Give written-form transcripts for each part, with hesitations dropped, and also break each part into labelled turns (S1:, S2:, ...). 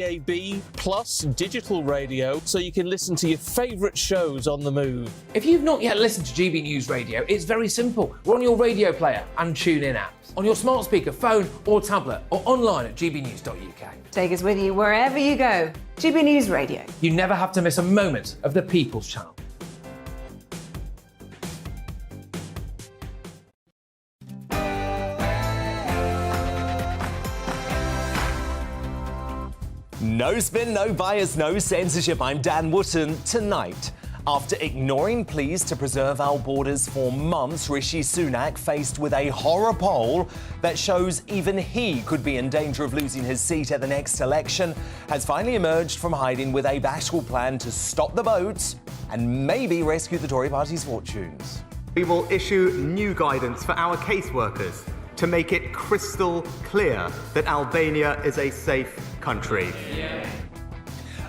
S1: DAB plus digital radio, so you can listen to your favourite shows on the move.
S2: If you've not yet listened to GB News Radio, it's very simple. We're on your radio player and TuneIn apps, on your smart speaker, phone or tablet, or online at gbnews.uk.
S3: Take us with you wherever you go. GB News Radio.
S2: You never have to miss a moment of the People's Channel.
S4: No spin, no bias, no censorship. I'm Dan Wootton. Tonight, after ignoring pleas to preserve our borders for months, Rishi Sunak, faced with a horror poll that shows even he could be in danger of losing his seat at the next election, has finally emerged from hiding with a bashful plan to stop the boats and maybe rescue the Tory party's fortunes.
S5: We will issue new guidance for our caseworkers to make it crystal clear that Albania is a safe country.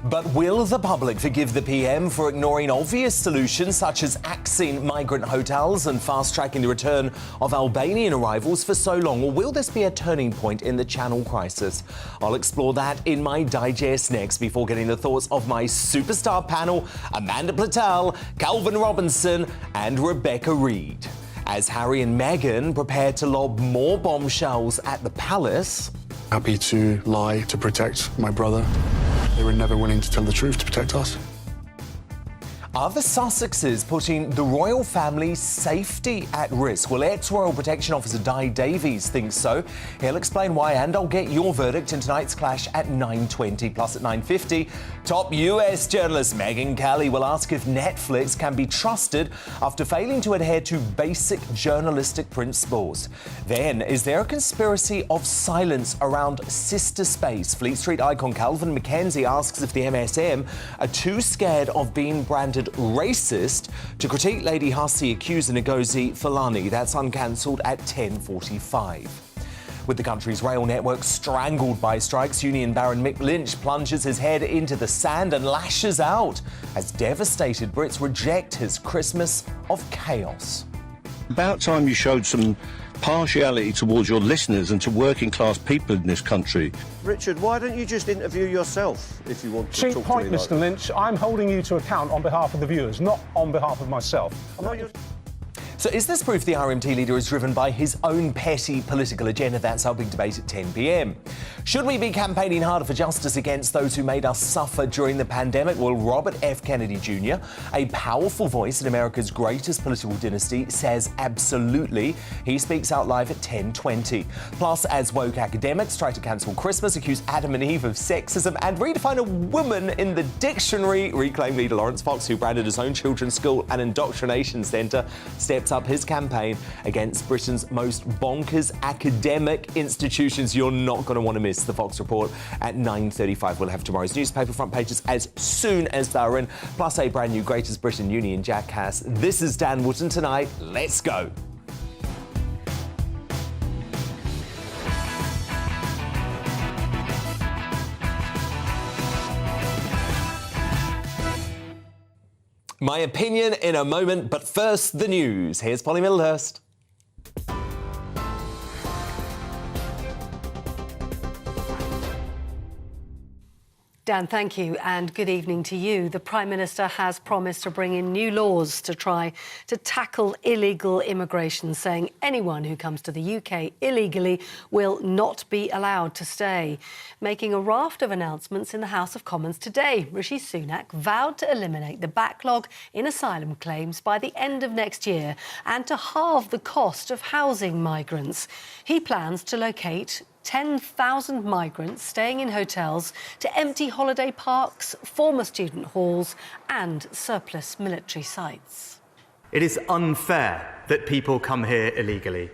S4: But will the public forgive the PM for ignoring obvious solutions such as axing migrant hotels and fast-tracking the return of Albanian arrivals for so long? Or will this be a turning point in the Channel crisis? I'll explore that in my digest next, before getting the thoughts of my superstar panel, Amanda Platel, Calvin Robinson and Rebecca Reed. As Harry and Meghan prepare to lob more bombshells at the palace.
S6: Happy to lie to protect my brother. They were never willing to tell the truth to protect us.
S4: Are the Sussexes putting the royal family's safety at risk? Well, ex-Royal Protection Officer Di Davies thinks so. He'll explain why, and I'll get your verdict in tonight's clash at 9:20. Plus at 9:50, top US journalist Megyn Kelly will ask if Netflix can be trusted after failing to adhere to basic journalistic principles. Then, is there a conspiracy of silence around Sister Space? Fleet Street icon Calvin McKenzie asks if the MSM are too scared of being branded racist to critique Lady Hussey accusing Ngozi Fulani. That's uncancelled at 10:45. With the country's rail network strangled by strikes, Union Baron Mick Lynch plunges his head into the sand and lashes out as devastated Brits reject his Christmas of chaos.
S7: About time you showed some partiality towards your listeners and to working class people in this country.
S8: Richard, why don't you just interview yourself if you want to
S9: Cheap
S8: talk
S9: point,
S8: to me like
S9: Mr. Lynch. I'm holding you to account on behalf of the viewers, not on behalf of myself.
S4: So is this proof the RMT leader is driven by his own petty political agenda? That's our big debate at 10 p.m. Should we be campaigning harder for justice against those who made us suffer during the pandemic? Well, Robert F. Kennedy Jr., a powerful voice in America's greatest political dynasty, says absolutely. He speaks out live at 10:20. Plus, as woke academics try to cancel Christmas, accuse Adam and Eve of sexism and redefine a woman in the dictionary, Reclaim leader Lawrence Fox, who branded his own children's school an indoctrination centre, steps up his campaign against Britain's most bonkers academic institutions. You're not going to want to miss the Fox Report at 9:35. We'll have tomorrow's newspaper front pages as soon as they're in, plus a brand new Greatest Britain Union Jackass. This is Dan Wootton tonight. Let's go. My opinion in a moment, but first, the news. Here's Polly Middlehurst.
S10: Dan, thank you, and good evening to you. The Prime Minister has promised to bring in new laws to try to tackle illegal immigration, saying anyone who comes to the UK illegally will not be allowed to stay. Making a raft of announcements in the House of Commons today, Rishi Sunak vowed to eliminate the backlog in asylum claims by the end of next year and to halve the cost of housing migrants. He plans to locate 10,000 migrants staying in hotels to empty holiday parks, former student halls and surplus military sites.
S5: It is unfair that people come here illegally.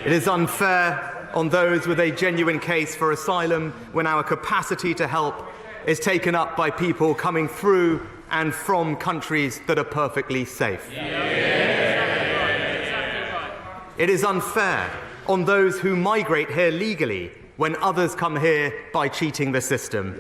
S5: It is unfair on those with a genuine case for asylum when our capacity to help is taken up by people coming through and from countries that are perfectly safe. It is unfair on those who migrate here legally when others come here by cheating the system.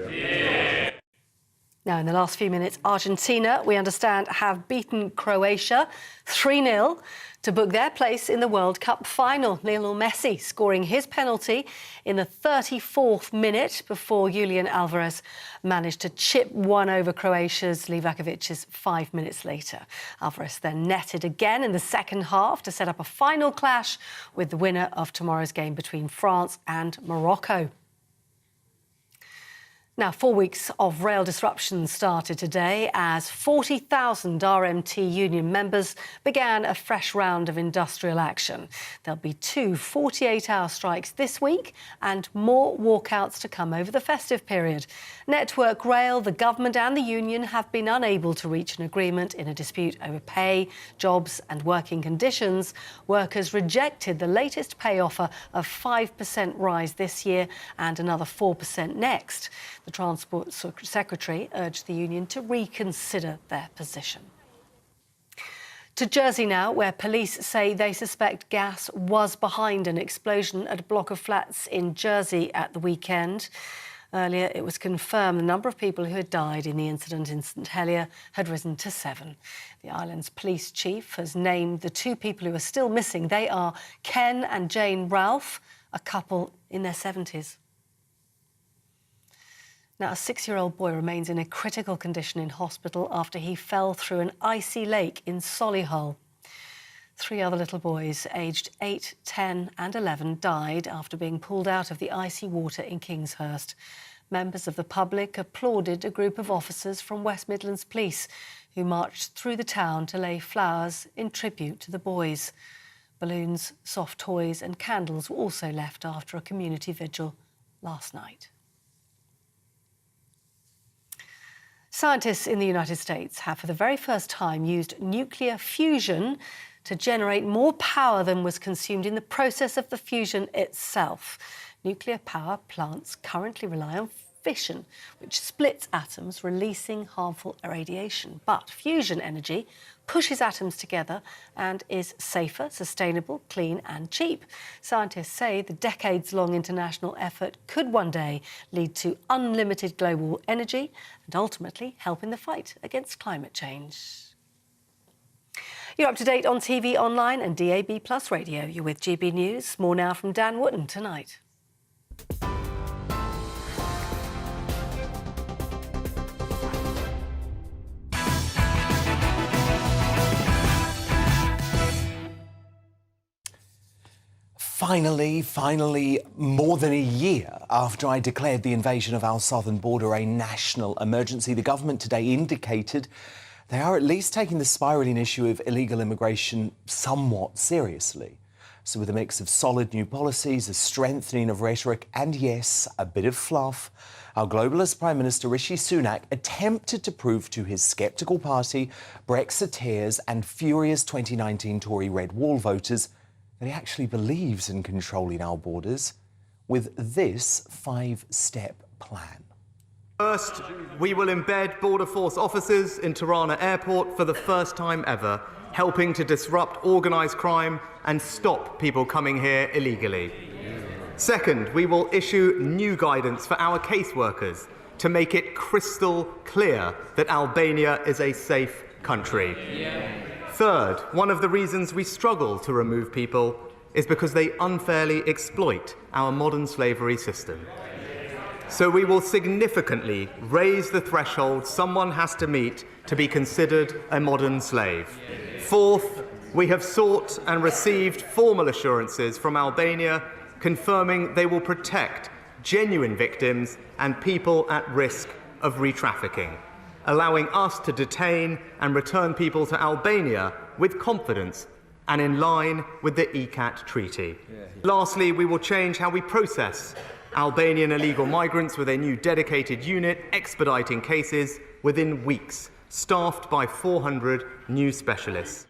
S10: Now, in the last few minutes, Argentina, we understand, have beaten Croatia 3-0 to book their place in the World Cup final. Lionel Messi scoring his penalty in the 34th minute before Julian Alvarez managed to chip one over Croatia's Livakovic's 5 minutes later. Alvarez then netted again in the second half to set up a final clash with the winner of tomorrow's game between France and Morocco. Now, 4 weeks of rail disruption started today as 40,000 RMT union members began a fresh round of industrial action. There'll be 2 48-hour strikes this week and more walkouts to come over the festive period. Network Rail, the government and the union have been unable to reach an agreement in a dispute over pay, jobs and working conditions. Workers rejected the latest pay offer of 5% rise this year and another 4% next. The Transport Secretary urged the union to reconsider their position. To Jersey now, where police say they suspect gas was behind an explosion at a block of flats in Jersey at the weekend. Earlier, it was confirmed the number of people who had died in the incident in St Helier had risen to 7. The island's police chief has named the 2 people who are still missing. They are Ken and Jane Ralph, a couple in their 70s. Now, a 6-year-old boy remains in a critical condition in hospital after he fell through an icy lake in Solihull. 3 other little boys, aged 8, 10 and 11, died after being pulled out of the icy water in Kingshurst. Members of the public applauded a group of officers from West Midlands Police who marched through the town to lay flowers in tribute to the boys. Balloons, soft toys and candles were also left after a community vigil last night. Scientists in the United States have for the very first time used nuclear fusion to generate more power than was consumed in the process of the fusion itself. Nuclear power plants currently rely on fission, which splits atoms, releasing harmful radiation. But fusion energy pushes atoms together and is safer, sustainable, clean and cheap. Scientists say the decades-long international effort could one day lead to unlimited global energy and ultimately help in the fight against climate change. You're up to date on TV, online and DAB+ radio. You're with GB News. More now from Dan Wootton tonight.
S4: Finally, more than a year after I declared the invasion of our southern border a national emergency, the government today indicated they are at least taking the spiralling issue of illegal immigration somewhat seriously. So with a mix of solid new policies, a strengthening of rhetoric and, yes, a bit of fluff, our globalist Prime Minister Rishi Sunak attempted to prove to his sceptical party, Brexiteers and furious 2019 Tory Red Wall voters that he actually believes in controlling our borders with this 5-step plan.
S5: First, we will embed Border Force officers in Tirana Airport for the first time ever, helping to disrupt organised crime and stop people coming here illegally. Second, we will issue new guidance for our caseworkers to make it crystal clear that Albania is a safe country. Third, one of the reasons we struggle to remove people is because they unfairly exploit our modern slavery system. So we will significantly raise the threshold someone has to meet to be considered a modern slave. Fourth, we have sought and received formal assurances from Albania confirming they will protect genuine victims and people at risk of re-trafficking, allowing us to detain and return people to Albania with confidence and in line with the ECAT treaty. Lastly, we will change how we process Albanian illegal migrants with a new dedicated unit expediting cases within weeks, staffed by 400 new specialists.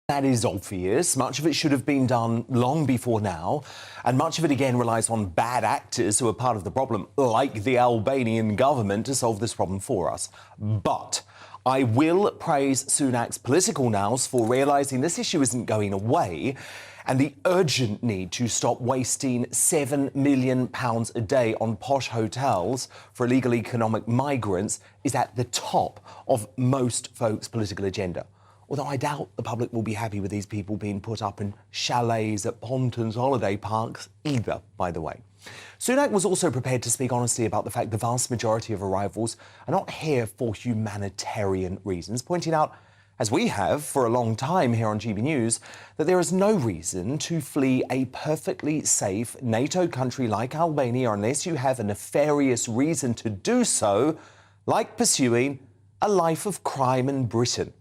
S4: That is obvious. Much of it should have been done long before now, and much of it again relies on bad actors who are part of the problem, like the Albanian government, to solve this problem for us. But I will praise Sunak's political nous for realising this issue isn't going away And the urgent need to stop wasting £7 million a day on posh hotels for illegal economic migrants is at the top of most folks' political agenda. Although I doubt the public will be happy with these people being put up in chalets at Ponton's holiday parks either, by the way. Sunak was also prepared to speak honestly about the fact the vast majority of arrivals are not here for humanitarian reasons, pointing out, as we have for a long time here on GB News, that there is no reason to flee a perfectly safe NATO country like Albania unless you have a nefarious reason to do so, like pursuing a life of crime in Britain.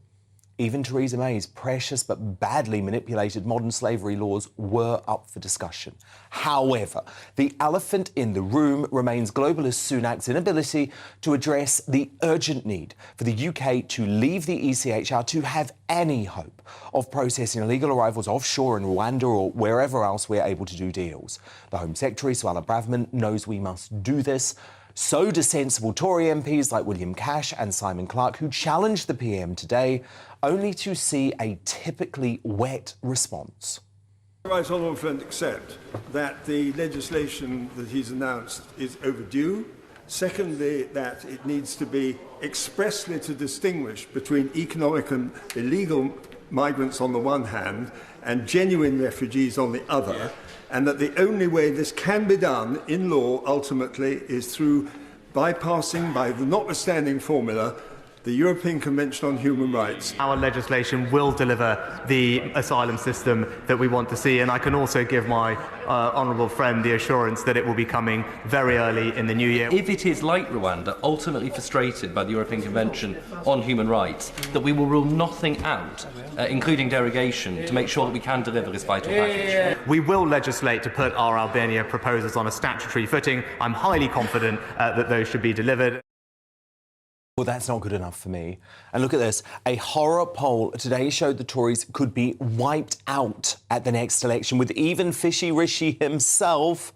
S4: Even Theresa May's precious but badly manipulated modern slavery laws were up for discussion. However, the elephant in the room remains globalist Sunak's inability to address the urgent need for the UK to leave the ECHR to have any hope of processing illegal arrivals offshore in Rwanda or wherever else we're able to do deals. The Home Secretary, Suella Braverman, knows we must do this. So do sensible Tory MPs like William Cash and Simon Clarke, who challenged the PM today, only to see a typically wet response.
S11: The right honourable friend accept that the legislation that he's announced is overdue. Secondly, that it needs to be expressly to distinguish between economic and illegal migrants on the one hand and genuine refugees on the other, and that the only way this can be done in law ultimately is through bypassing, by the notwithstanding formula, the European Convention on Human Rights.
S5: Our legislation will deliver the asylum system that we want to see, and I can also give my honourable friend the assurance that it will be coming very early in the new year.
S12: If it is like Rwanda, ultimately frustrated by the European Convention on Human Rights, that we will rule nothing out, including derogation, to make sure that we can deliver this vital package.
S5: We will legislate to put our Albania proposals on a statutory footing. I'm highly confident that those should be delivered.
S4: Well, that's not good enough for me. And look at this. A horror poll today showed the Tories could be wiped out at the next election, with even Fishy Rishi himself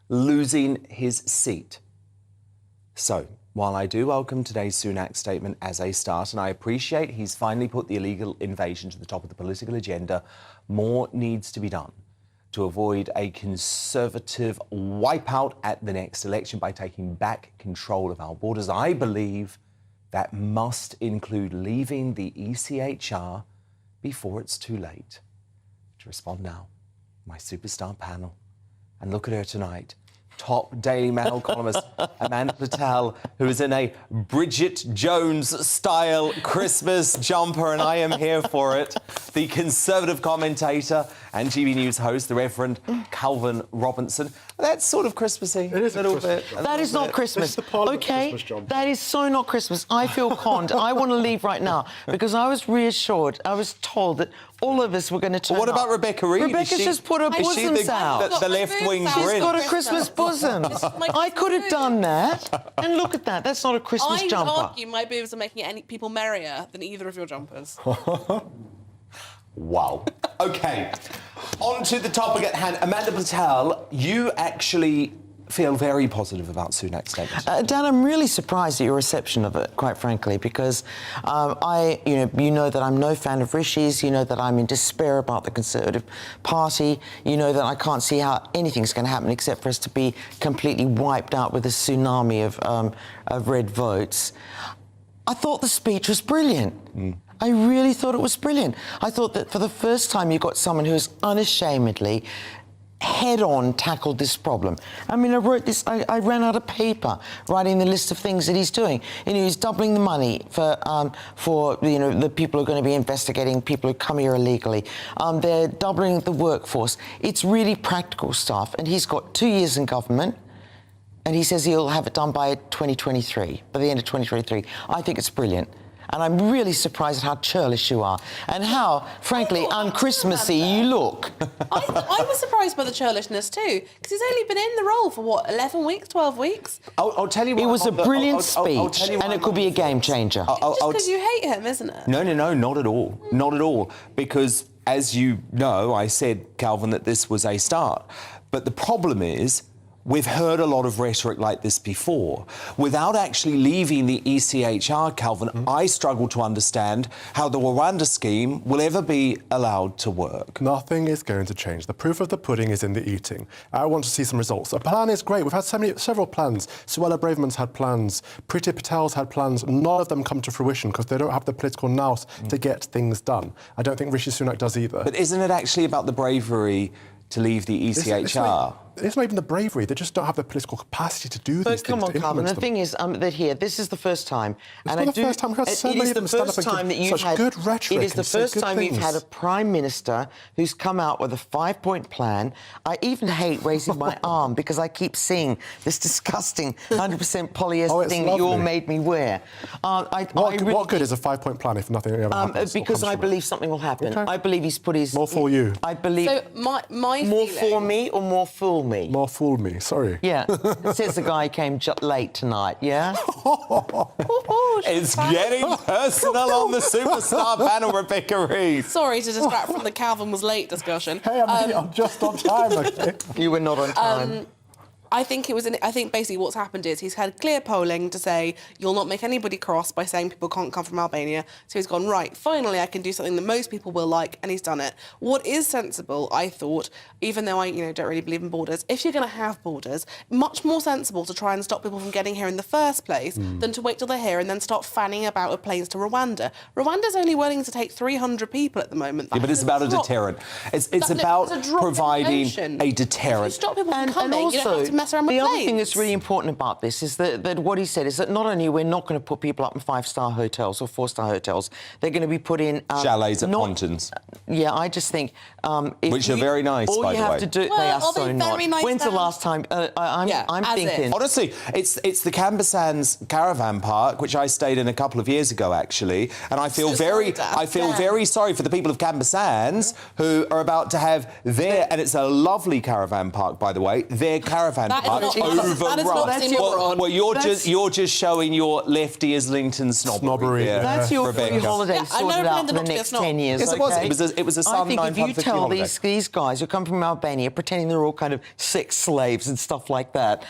S4: losing his seat. So, while I do welcome today's Sunak statement as a start, and I appreciate he's finally put the illegal invasion to the top of the political agenda, more needs to be done to avoid a Conservative wipeout at the next election by taking back control of our borders. I believe that must include leaving the ECHR before it's too late. To respond now, my superstar panel. And look at her tonight. Top Daily Mail columnist Amanda Patel, who is in a Bridget Jones-style Christmas jumper, and I am here for it. The Conservative commentator and GB News host, the Reverend Calvin Robinson. That's sort of Christmassy. It is a little bit.
S13: That is not Christmas. OK? That is so not Christmas. I feel conned. I want to leave right now because I was reassured. I was told that all of us were going to turn
S4: What about
S13: up.
S4: Rebecca Reid?
S13: Rebecca's just put her bosoms out.
S4: The left-wing
S13: She's
S4: grin.
S13: got a Christmas bosom. I could have done that. And look at that. That's not a Christmas jumper.
S14: I would argue my boobs are making any people merrier than either of your jumpers.
S4: Wow. OK. On to the topic at hand. Amanda Patel, you actually feel very positive about Sunak's statement.
S13: Dan, I'm really surprised at your reception of it, quite frankly, because you know that I'm no fan of Rishi's, you know that I'm in despair about the Conservative Party, you know that I can't see how anything's going to happen except for us to be completely wiped out with a tsunami of red votes. I thought the speech was brilliant. I really thought it was brilliant. I thought that for the first time you got someone who's unashamedly head-on tackled this problem. I mean, I wrote this, I ran out of paper writing the list of things that he's doing. You know, he's doubling the money for the people who are going to be investigating people who come here illegally. They're doubling the workforce. It's really practical stuff, and he's got 2 years in government, and he says he'll have it done by 2023, by the end of 2023. I think it's brilliant. And I'm really surprised at how churlish you are and how, frankly, un-Christmassy you look.
S14: I was surprised by the churlishness too, because he's only been in the role for, what, 11 weeks, 12 weeks?
S4: I'll tell you what...
S13: It was a brilliant speech, and it could be a game changer.
S14: Just because you hate him, isn't it?
S4: No, not at all. Not at all. Because, as you know, I said, Calvin, that this was a start. But the problem is, we've heard a lot of rhetoric like this before. Without actually leaving the ECHR, Calvin, I struggle to understand how the Rwanda scheme will ever be allowed to work.
S6: Nothing is going to change. The proof of the pudding is in the eating. I want to see some results. A plan is great. We've had several plans. Suella Braverman's had plans. Priti Patel's had plans. None of them come to fruition because they don't have the political nous to get things done. I don't think Rishi Sunak does either.
S4: But isn't it actually about the bravery to leave the ECHR?
S6: It's not even the bravery. They just don't have the political capacity to do these things.
S13: But come on, Carmen. The thing is that here, this is the first time.
S6: It's not the first time. We've had so many of them stand up and give such good rhetoric.
S13: It is the first time you've had a Prime Minister who's come out with a 5-point plan. I even hate raising my arm because I keep seeing this disgusting 100% polyester thing that you all made me wear.
S6: What good is a 5-point plan if nothing ever happens?
S13: Because I believe something will happen.
S6: Okay.
S13: I believe he's put his...
S6: More for you.
S13: I believe...
S14: So my
S13: more
S14: feeling...
S13: for me or more fool me?
S6: More fool me, sorry.
S13: Yeah, says the guy who came late tonight, yeah?
S4: It's getting personal on the superstar panel, Rebecca Reed.
S14: Sorry to distract from the Calvin was late discussion.
S6: Hey, I'm just on time, okay?
S13: You were not on time.
S14: I think basically what's happened is he's had clear polling to say you'll not make anybody cross by saying people can't come from Albania. So he's gone, right, finally I can do something that most people will like, and he's done it. What is sensible, I thought, even though I don't really believe in borders, if you're going to have borders, much more sensible to try and stop people from getting here in the first place than to wait till they're here and then start fanning about with planes to Rwanda. Rwanda's only willing to take 300 people at the moment.
S4: Yeah, but it's about a deterrent. It's about providing a deterrent.
S14: Stop people from coming, you don't have to mess around with
S13: the
S14: planes.
S13: other thing that's really important about this is that what he said is that not only we're not going to put people up in 5-star hotels or 4-star hotels, they're going to be put in...
S4: chalets at Pontons.
S13: Yeah, I just think...
S4: which are very nice, by the way.
S13: All you have to do...
S14: Well,
S13: they are so
S14: very
S13: not.
S14: nice
S13: When's the last time... I'm thinking...
S4: Honestly, it's the Canberra Sands Caravan Park, which I stayed in a couple of years ago, actually, and I feel very sorry for the people of Canberra Sands who are about to have their... And it's a lovely caravan park, by the way, their caravan park overrun. Well, you're just showing your lefty Islington snobbery.
S13: That's your
S4: Rebecca.
S13: free holiday sorted out for the next 10 years.
S4: Yes, it was a
S13: I think if you tell
S4: holiday.
S13: these guys who come from Albania pretending they're all kind of sex slaves and stuff like that,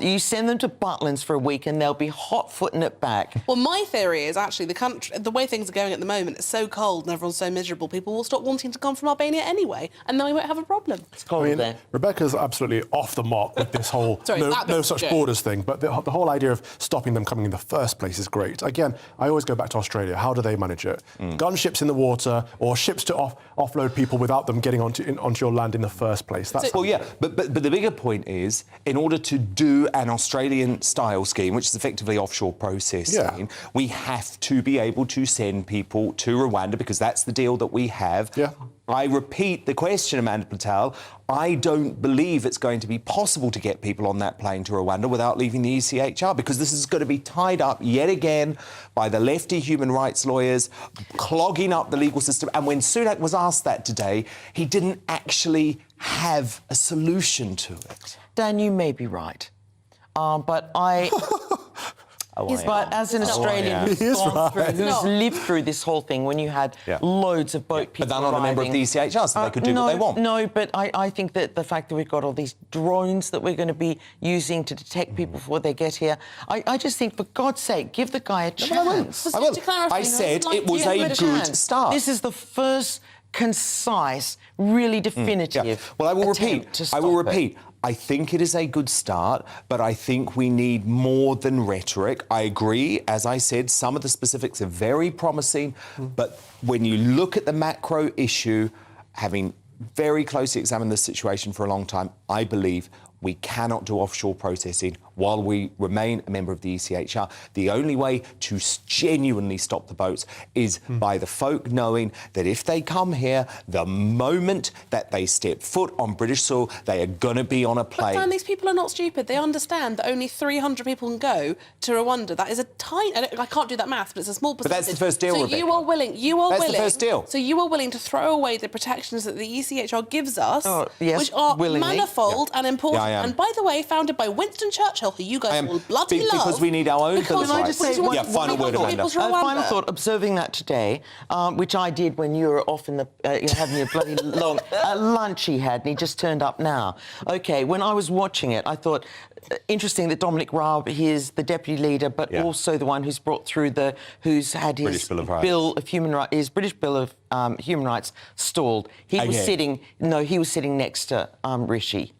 S13: you send them to Butlins for a week and they'll be hot-footing it back.
S14: Well, my theory is actually the way things are going at the moment, it's so cold and everyone's so miserable, people will stop wanting to come from Albania anyway, and then we won't have a problem.
S13: It's cold there.
S6: Rebecca's absolutely off the mark with this whole no such borders thing, but the whole idea of stopping them coming in the first place is great. Again, I always go back to Australia. How do they manage it? Gunships in the water or ships to offload people without them getting onto your land in the first place. That's
S4: but the bigger point is, in order to do an Australian-style scheme, which is effectively offshore processing, we have to be able to send people to Rwanda because that's the deal that we have.
S6: Yeah.
S4: I repeat the question, Amanda Patel. I don't believe it's going to be possible to get people on that plane to Rwanda without leaving the ECHR because this is going to be tied up yet again by the lefty human rights lawyers, clogging up the legal system. And when Sunak was asked that today, he didn't actually have a solution to it.
S13: Dan, you may be right, but I... But as an Australian who's lived through this whole thing, when you had loads of boat people
S4: But they're not a member of the ECHR, so they could do what they want.
S13: No, but I think that the fact that we've got all these drones that we're going to be using to detect people before they get here, I just think, for God's sake, give the guy a chance.
S4: I will. I said it was a good start.
S13: This is the first concise, really definitive
S4: Well, I will repeat.
S13: it.
S4: I think it is a good start, but I think we need more than rhetoric. I agree, as I said, some of the specifics are very promising, but when you look at the macro issue, having very closely examined the situation for a long time, I believe we cannot do offshore processing while we remain a member of the ECHR. The only way to genuinely stop the boats is by the folk knowing that if they come here, the moment that they step foot on British soil, they are going to be on a plane.
S14: But Dan, these people are not stupid. They understand that only 300 people can go to Rwanda. That is a tiny... I can't do that math, but it's a small percentage.
S4: But that's the first deal, Rebecca.
S14: So you are willing...
S4: That's the first deal.
S14: So you are willing to throw away the protections that the ECHR gives us,
S13: yes,
S14: which are
S13: willingly.
S14: manifold and important.
S4: Yeah, I am.
S14: And by the way, founded by Winston Churchill hotel who you guys will bloody love.
S4: Because we need our own Bill of
S13: Can I
S4: Rights.
S13: just say one
S4: final word, Amanda.
S13: final thought, observing that today, which I did when you were off in the having your bloody long lunch he had, and he just turned up now. OK, when I was watching it, I thought, interesting that Dominic Raab, he is the deputy leader, but also the one who's brought through who's had his
S4: British Bill of Rights.
S13: His British Bill of Human Rights stalled. He was sitting next to Rishi.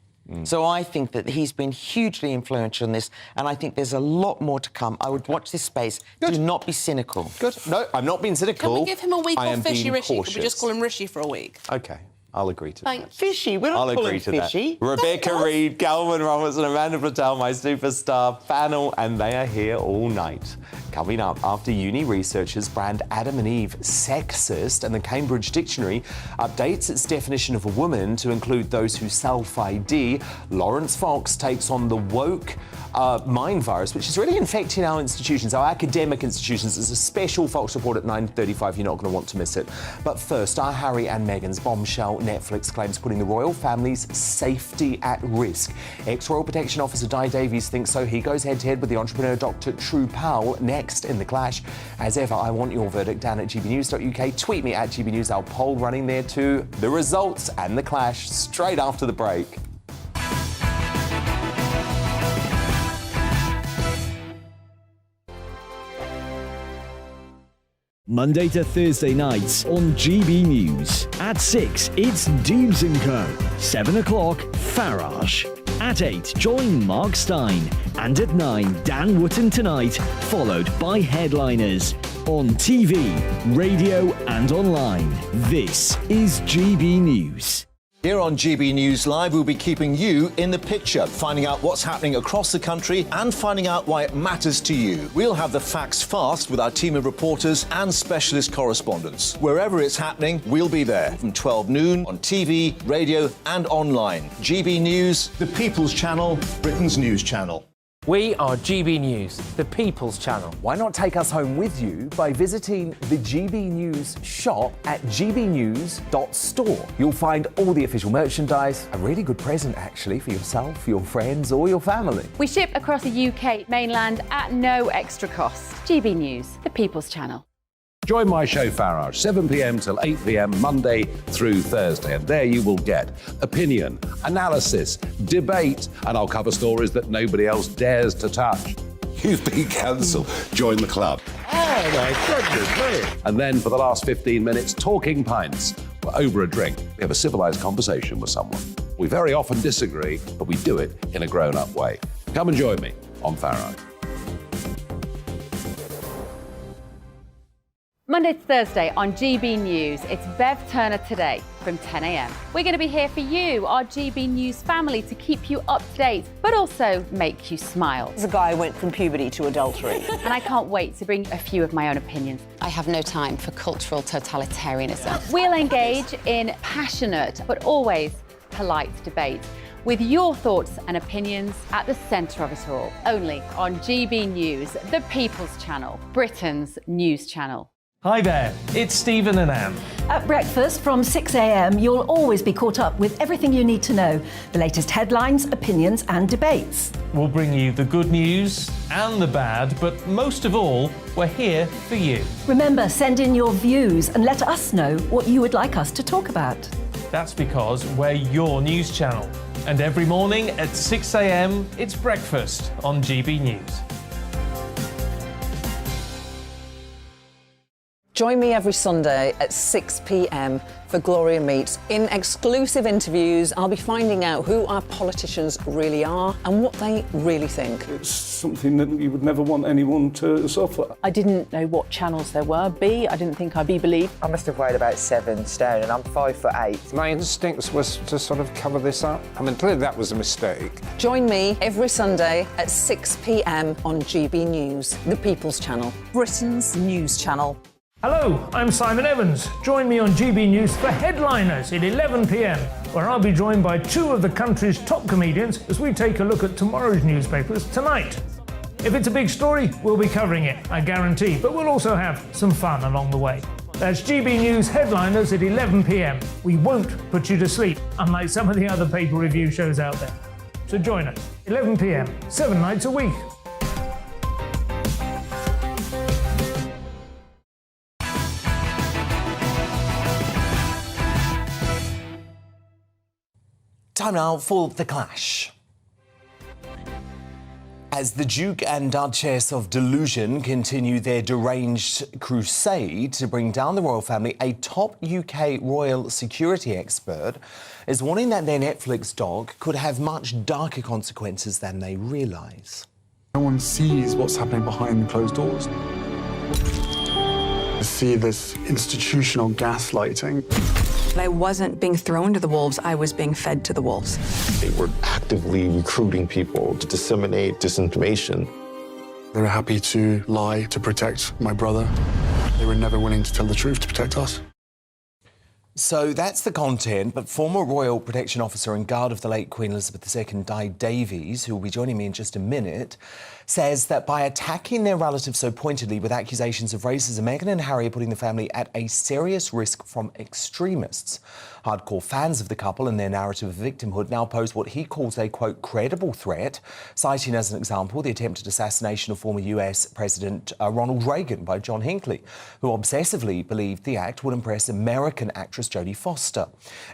S13: So I think that he's been hugely influential in this, and I think there's a lot more to come. I would watch this space. Good. Do not be cynical.
S4: Good. No, I'm not being cynical.
S14: Can we give him a week off, Fishy Rishi?
S4: Cautious.
S14: Could we just call him Rishi for a week?
S4: OK. I'll agree to that.
S13: Fishy, we're not calling Fishy.
S4: Rebecca Reed, Calvin Roberts and Amanda Patel, my superstar panel, and they are here all night. Coming up, after uni researchers brand Adam and Eve sexist and the Cambridge Dictionary updates its definition of a woman to include those who self-ID, Lawrence Fox takes on the woke mind virus, which is really infecting our institutions, our academic institutions. There's a special Fox report at 9:35. You're not going to want to miss it. But first, our Harry and Meghan's bombshell. Netflix claims putting the royal family's safety at risk. Ex-Royal Protection Officer Di Davies thinks so. He goes head-to-head with the entrepreneur Dr. True Powell next in The Clash. As ever, I want your verdict down at gbnews.uk. Tweet me at gbnews. Our poll running there too. The results and The Clash straight after the break.
S15: Monday to Thursday nights on GB News. At 6, it's Dubes & Co. 7 o'clock, Farage. At 8, join Mark Stein. And at 9, Dan Wootton Tonight, followed by Headliners. On TV, radio and online. This is GB News.
S16: Here on GB News Live, we'll be keeping you in the picture, finding out what's happening across the country and finding out why it matters to you. We'll have the facts fast with our team of reporters and specialist correspondents. Wherever it's happening, we'll be there from 12 noon on TV, radio and online. GB News, the People's Channel, Britain's news channel.
S2: We are GB News, the People's Channel.
S4: Why not take us home with you by visiting the GB News shop at gbnews.store. You'll find all the official merchandise, a really good present actually for yourself, your friends or your family.
S17: We ship across the UK mainland at no extra cost. GB News, the People's Channel.
S18: Join my show Farage, 7 p.m. till 8 p.m. Monday through Thursday, and there you will get opinion, analysis, debate, and I'll cover stories that nobody else dares to touch.
S19: You've been cancelled. Join the club.
S18: Oh my goodness me! And then for the last 15 minutes, talking pints. We're over a drink. We have a civilised conversation with someone. We very often disagree, but we do it in a grown-up way. Come and join me on Farage.
S17: Monday to Thursday on GB News, it's Bev Turner Today from 10 a.m. We're going to be here for you, our GB News family, to keep you up to date, but also make you smile.
S3: There's a guy who went from puberty to adultery.
S17: And I can't wait to bring a few of my own opinions. I have no time for cultural totalitarianism. We'll engage in passionate, but always polite debate, with your thoughts and opinions at the centre of it all. Only on GB News, the People's Channel, Britain's news channel.
S20: Hi there, it's Stephen and Anne.
S21: At breakfast from 6 a.m, you'll always be caught up with everything you need to know, the latest headlines, opinions and debates.
S20: We'll bring you the good news and the bad, but most of all, we're here for you.
S21: Remember, send in your views and let us know what you would like us to talk about.
S20: That's because we're your news channel. And every morning at 6 a.m, it's breakfast on GB News.
S22: Join me every Sunday at 6 p.m. for Gloria Meets. In exclusive interviews, I'll be finding out who our politicians really are and what they really think.
S9: It's something that you would never want anyone to suffer.
S23: I didn't know what channels there were. I didn't think I'd be believed.
S24: I must have weighed about 7 stone and I'm 5'8".
S25: My instincts was to sort of cover this up. I mean, clearly that was a mistake.
S22: Join me every Sunday at 6 p.m. on GB News, the People's Channel, Britain's news channel.
S20: Hello, I'm Simon Evans. Join me on GB News for Headliners at 11 p.m, where I'll be joined by 2 of the country's top comedians as we take a look at tomorrow's newspapers tonight. If it's a big story, we'll be covering it, I guarantee, but we'll also have some fun along the way. That's GB News Headliners at 11 p.m. We won't put you to sleep, unlike some of the other paper review shows out there. So join us. 11 p.m, 7 nights a week.
S4: Time now for The Clash. As the Duke and Duchess of Delusion continue their deranged crusade to bring down the royal family, a top UK royal security expert is warning that their Netflix doc could have much darker consequences than they realise.
S1: No one sees what's happening behind closed doors. I see this institutional gaslighting.
S7: I wasn't being thrown to the wolves, I was being fed to the wolves.
S8: They were actively recruiting people to disseminate disinformation.
S1: They were happy to lie to protect my brother. They were never willing to tell the truth to protect us.
S4: So that's the content, but former Royal Protection Officer and guard of the late Queen Elizabeth II, Di Davies, who will be joining me in just a minute, says that by attacking their relative so pointedly with accusations of racism, Meghan and Harry are putting the family at a serious risk from extremists. Hardcore fans of the couple and their narrative of victimhood now pose what he calls a, quote, credible threat, citing as an example the attempted assassination of former US President Ronald Reagan by John Hinckley, who obsessively believed the act would impress American actress Jodie Foster.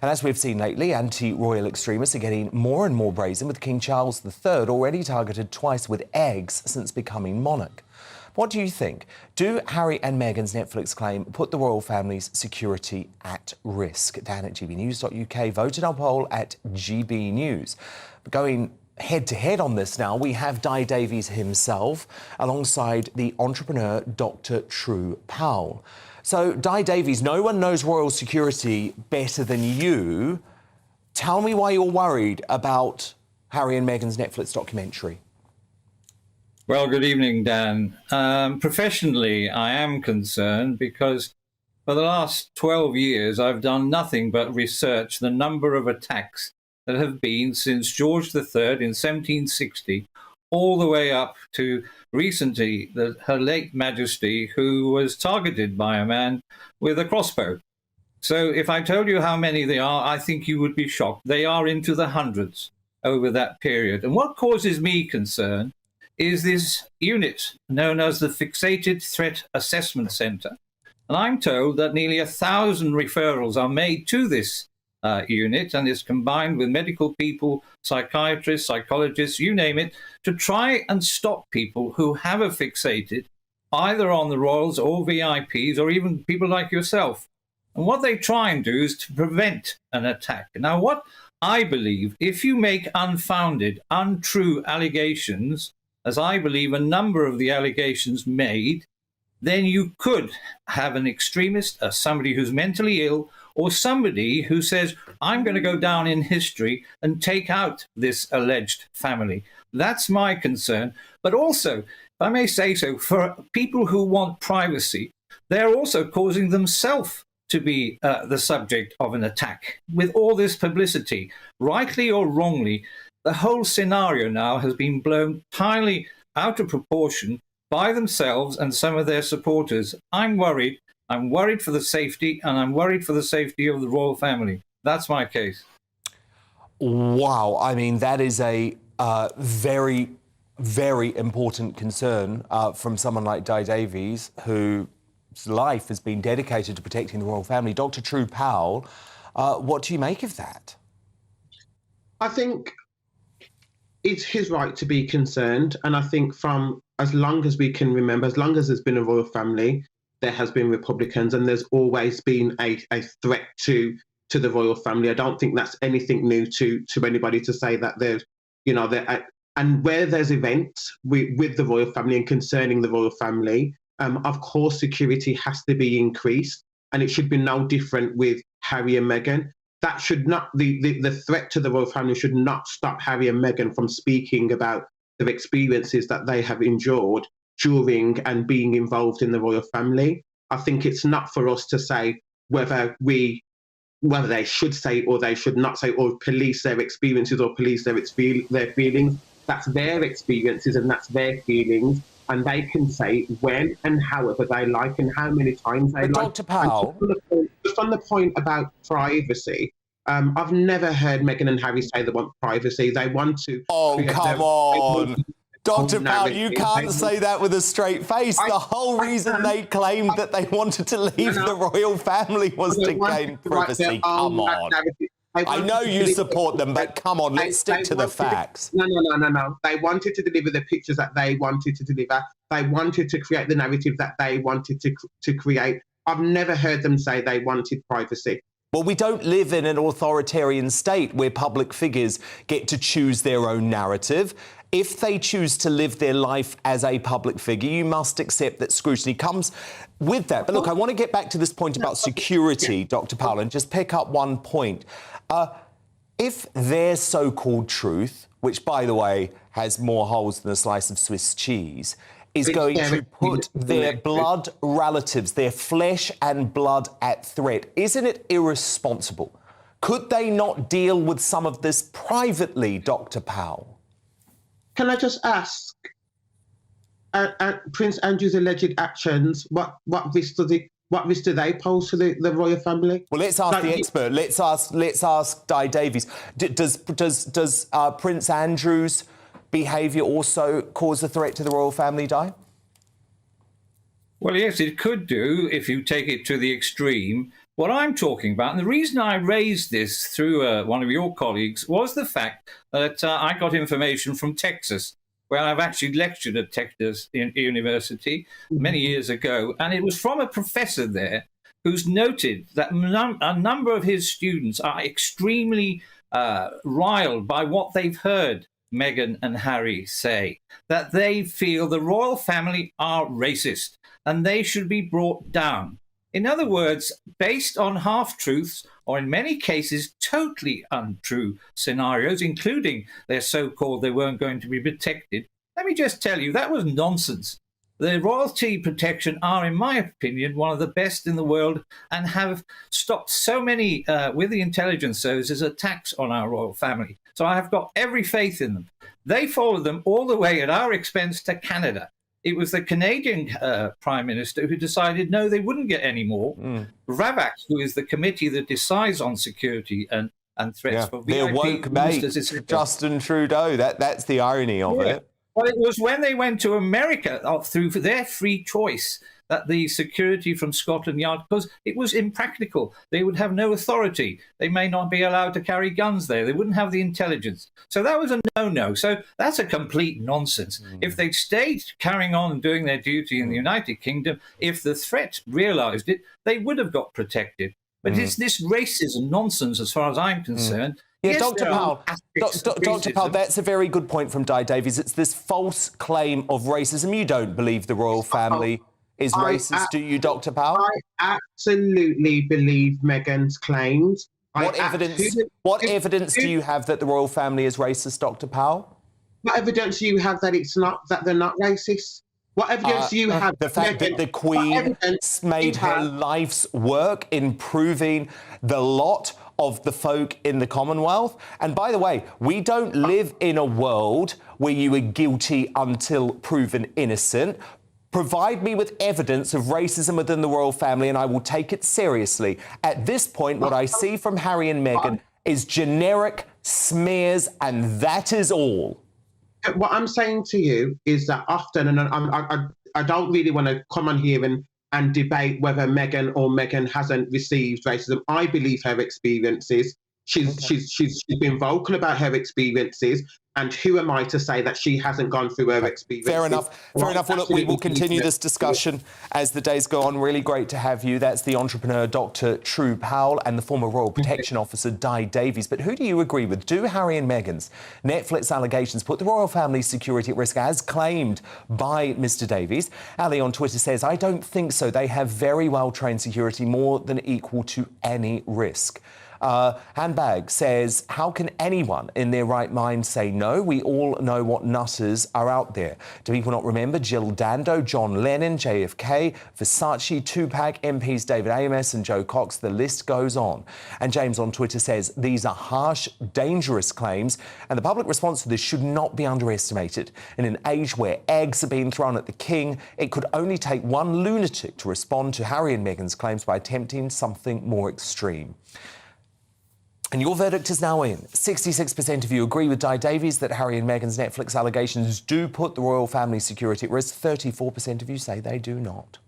S4: And as we've seen lately, anti-royal extremists are getting more and more brazen, with King Charles III already targeted twice with eggs since becoming monarch. What do you think? Do Harry and Meghan's Netflix claim put the royal family's security at risk? Dan at gbnews.uk voted our poll at GB News. Going head-to-head on this now, we have Di Davies himself alongside the entrepreneur Dr. True Powell. So, Di Davies, no one knows royal security better than you. Tell me why you're worried about Harry and Meghan's Netflix documentary.
S10: Well, good evening, Dan. Professionally, I am concerned because for the last 12 years, I've done nothing but research the number of attacks that have been since George III in 1760, all the way up to recently Her late Majesty, who was targeted by a man with a crossbow. So if I told you how many they are, I think you would be shocked. They are into the hundreds over that period. And what causes me concern is this unit known as the Fixated Threat Assessment Centre. And I'm told that nearly 1,000 referrals are made to this unit, and is combined with medical people, psychiatrists, psychologists, you name it, to try and stop people who have a fixated, either on the royals or VIPs or even people like yourself. And what they try and do is to prevent an attack. Now, what I believe, if you make unfounded, untrue allegations, as I believe a number of the allegations made, then you could have an extremist, somebody who's mentally ill, or somebody who says, I'm going to go down in history and take out this alleged family. That's my concern. But also, if I may say so, for people who want privacy, they're also causing themselves to be the subject of an attack. With all this publicity, rightly or wrongly, the whole scenario now has been blown entirely out of proportion by themselves and some of their supporters. I'm worried. I'm worried for the safety, and I'm worried for the safety of the royal family. That's my case.
S4: Wow. I mean, that is a very, very important concern from someone like Di Davies, whose life has been dedicated to protecting the royal family. Dr. True Powell, what do you make of that?
S11: I think it's his right to be concerned. And I think from as long as we can remember, as long as there's been a royal family, there has been Republicans, and there's always been a threat to the royal family. I don't think that's anything new to anybody to say that there's, you know, and where there's events with the royal family and concerning the royal family, of course, security has to be increased, and it should be no different with Harry and Meghan. That should not, the threat to the royal family should not stop Harry and Meghan from speaking about the experiences that they have endured during and being involved in the royal family. I think it's not for us to say whether they should say or they should not say, or police their experiences or police their feelings. That's their experiences and that's their feelings, and they can say when and however they like and how many times they like.
S4: Dr. Powell,
S11: just on the point about privacy, I've never heard Meghan and Harry say they want privacy. They want to.
S4: Oh, come on. Dr. Powell, you
S11: narrative.
S4: can't say that with a straight face. The whole reason they claimed that they wanted to leave the royal family was to gain privacy. Come on. I know you support them, but come on, let's stick to the facts.
S11: No. They wanted to deliver the pictures that they wanted to deliver. They wanted to create the narrative that they wanted to create. I've never heard them say they wanted privacy.
S4: Well, we don't live in an authoritarian state where public figures get to choose their own narrative. If they choose to live their life as a public figure, you must accept that scrutiny comes with that. But look, I want to get back to this point about security, Dr. Powell, and just pick up one point. If their so-called truth, which, by the way, has more holes than a slice of Swiss cheese, is going to put their blood relatives, their flesh and blood at threat, isn't it irresponsible? Could they not deal with some of this privately, Dr. Powell?
S11: Can I just ask, Prince Andrew's alleged actions, what risk do they pose to the royal family?
S4: Well, let's ask the expert. Let's ask Di Davies. Does Prince Andrew's behaviour also cause a threat to the royal family, Di?
S10: Well, yes, it could do if you take it to the extreme. What I'm talking about, and the reason I raised this through one of your colleagues, was the fact that I got information from Texas, where I've actually lectured at Texas University many years ago, and it was from a professor there who's noted that a number of his students are extremely riled by what they've heard Meghan and Harry say, that they feel the royal family are racist and they should be brought down. In other words, based on half-truths, or in many cases, totally untrue scenarios, including their so-called they weren't going to be protected. Let me just tell you, that was nonsense. The royalty protection are, in my opinion, one of the best in the world and have stopped so many, with the intelligence services, attacks on our royal family. So I have got every faith in them. They followed them all the way at our expense to Canada. It was the Canadian Prime Minister who decided, no, they wouldn't get any more. RAVAC, who is the committee that decides on security and threats for VIP
S4: their woke mate, Justin Trudeau. That's the irony of it.
S10: Well, it was when they went to America through their free choice that the security from Scotland Yard, because it was impractical. They would have no authority. They may not be allowed to carry guns there. They wouldn't have the intelligence. So that was a no-no. So that's a complete nonsense. If they'd stayed carrying on doing their duty in the United Kingdom, if the threat realised it, they would have got protected. But it's this racism nonsense as far as I'm concerned.
S4: Yeah,
S10: Yes,
S4: Dr. Powell, Dr. Powell, that's a very good point from Di Davies. It's this false claim of racism. You don't believe the royal family is racist, do you, Dr. Powell?
S11: I absolutely believe Meghan's claims.
S4: What evidence do you have that the royal family is racist, Dr. Powell?
S11: What evidence do you have that they're not racist? What evidence do you have?
S4: The fact that the Queen made her life's work improving the lot of the folk in the Commonwealth. And by the way, we don't live in a world where you are guilty until proven innocent. Provide me with evidence of racism within the royal family and I will take it seriously. At this point, what I see from Harry and Meghan is generic smears, and that is all.
S11: What I'm saying to you is that often, and I don't really want to come on here and debate whether Meghan hasn't received racism. I believe her experiences. She's been vocal about her experiences, and who am I to say that she hasn't gone through her experiences?
S4: Fair enough. Well, look, we will continue this discussion as the days go on. Really great to have you. That's the entrepreneur, Dr. True Powell, and the former Royal Protection Officer, Di Davies. But who do you agree with? Do Harry and Meghan's Netflix allegations put the royal family's security at risk, as claimed by Mr. Davies? Ali on Twitter says, I don't think so. They have very well-trained security, more than equal to any risk. Handbag says, how can anyone in their right mind say no? We all know what nutters are out there. Do people not remember Jill Dando, John Lennon, JFK, Versace, Tupac, MPs David Amos and Joe Cox? The list goes on. And James on Twitter says, these are harsh, dangerous claims, and the public response to this should not be underestimated. In an age where eggs are being thrown at the king, it could only take one lunatic to respond to Harry and Meghan's claims by attempting something more extreme. And your verdict is now in. 66% of you agree with Di Davies that Harry and Meghan's Netflix allegations do put the royal family's security at risk. 34% of you say they do not.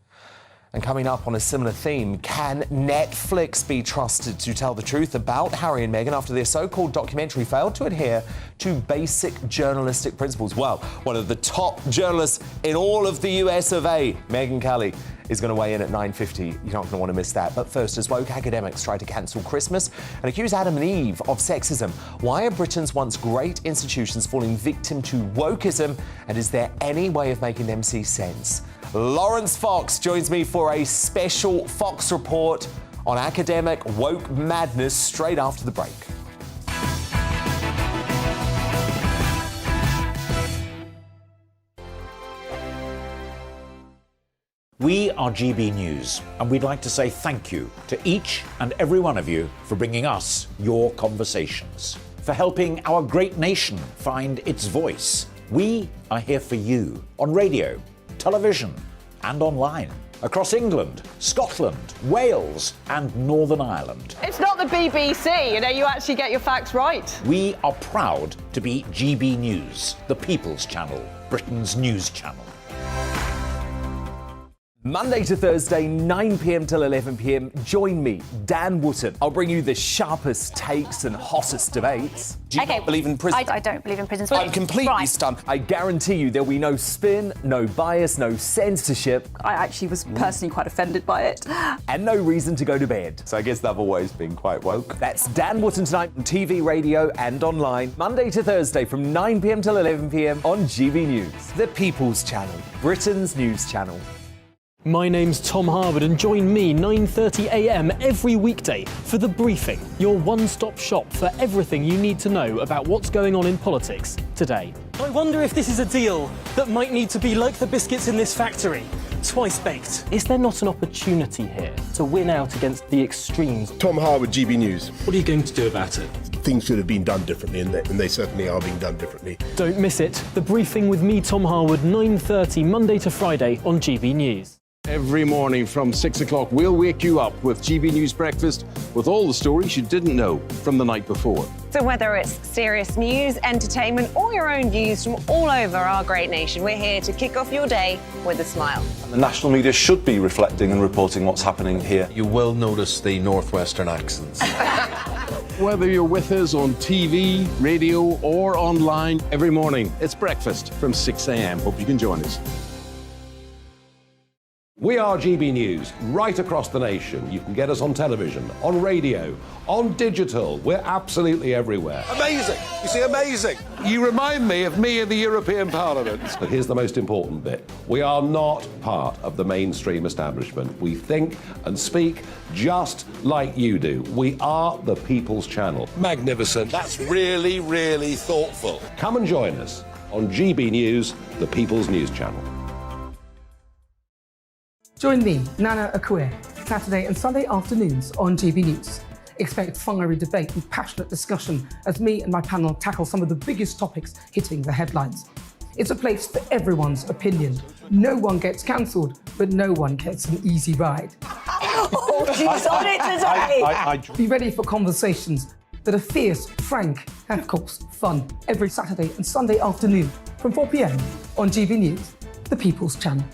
S4: And coming up on a similar theme, can Netflix be trusted to tell the truth about Harry and Meghan after their so-called documentary failed to adhere to basic journalistic principles? Well, one of the top journalists in all of the US of A, Megyn Kelly, is going to weigh in at 9:50. You're not going to want to miss that. But first, as woke academics try to cancel Christmas and accuse Adam and Eve of sexism, why are Britain's once great institutions falling victim to wokeism? And is there any way of making them see sense? Lawrence Fox joins me for a special Fox report on academic woke madness straight after the break.
S5: We are GB News, and we'd like to say thank you to each and every one of you for bringing us your conversations, for helping our great nation find its voice. We are here for you on radio, television, and online, across England, Scotland, Wales, and Northern Ireland.
S3: It's not the BBC, you actually get your facts right.
S5: We are proud to be GB News, the People's Channel, Britain's news channel.
S4: Monday to Thursday, 9 p.m. till 11 p.m. Join me, Dan Wootton. I'll bring you the sharpest takes and hottest debates. Do you not believe in prison?
S6: I don't believe in prisons.
S4: I'm completely stunned. I guarantee you there'll be no spin, no bias, no censorship.
S6: I actually was personally quite offended by it.
S4: And no reason to go to bed. So I guess they've always been quite woke. That's Dan Wootton tonight on TV, radio and online. Monday to Thursday from 9 p.m. till 11 p.m. on GB News. The People's Channel, Britain's news channel.
S12: My name's Tom Harwood and join me 9:30 a.m. every weekday for The Briefing, your one-stop shop for everything you need to know about what's going on in politics today.
S13: I wonder if this is a deal that might need to be like the biscuits in this factory, twice baked.
S12: Is there not an opportunity here to win out against the extremes?
S14: Tom Harwood, GB News.
S12: What are you going to do about it?
S14: Things should have been done differently, and they certainly are being done differently.
S12: Don't miss it. The Briefing with me, Tom Harwood, 9:30 Monday to Friday on GB News.
S18: Every morning from 6 o'clock, we'll wake you up with GB News Breakfast with all the stories you didn't know from the night before.
S26: So whether it's serious news, entertainment, or your own views from all over our great nation, we're here to kick off your day with a smile.
S27: And the national media should be reflecting and reporting what's happening here.
S28: You will notice the northwestern accents.
S18: Whether you're with us on TV, radio, or online, every morning, it's breakfast from 6 a.m. Hope you can join us. We are GB News, right across the nation. You can get us on television, on radio, on digital. We're absolutely everywhere.
S14: Amazing! You see, amazing!
S18: You remind me of me in the European Parliament. But here's the most important bit. We are not part of the mainstream establishment. We think and speak just like you do. We are the People's Channel.
S14: Magnificent. That's really, really thoughtful.
S18: Come and join us on GB News, the People's News Channel.
S29: Join me, Nana Akue, Saturday and Sunday afternoons on GB News. Expect fiery debate and passionate discussion as me and my panel tackle some of the biggest topics hitting the headlines. It's a place for everyone's opinion. No one gets cancelled, but no one gets an easy ride.
S21: Oh, she's on it today!
S29: Be ready for conversations that are fierce, frank, and of course, fun. Every Saturday and Sunday afternoon from 4 p.m. on GB News, the People's Channel.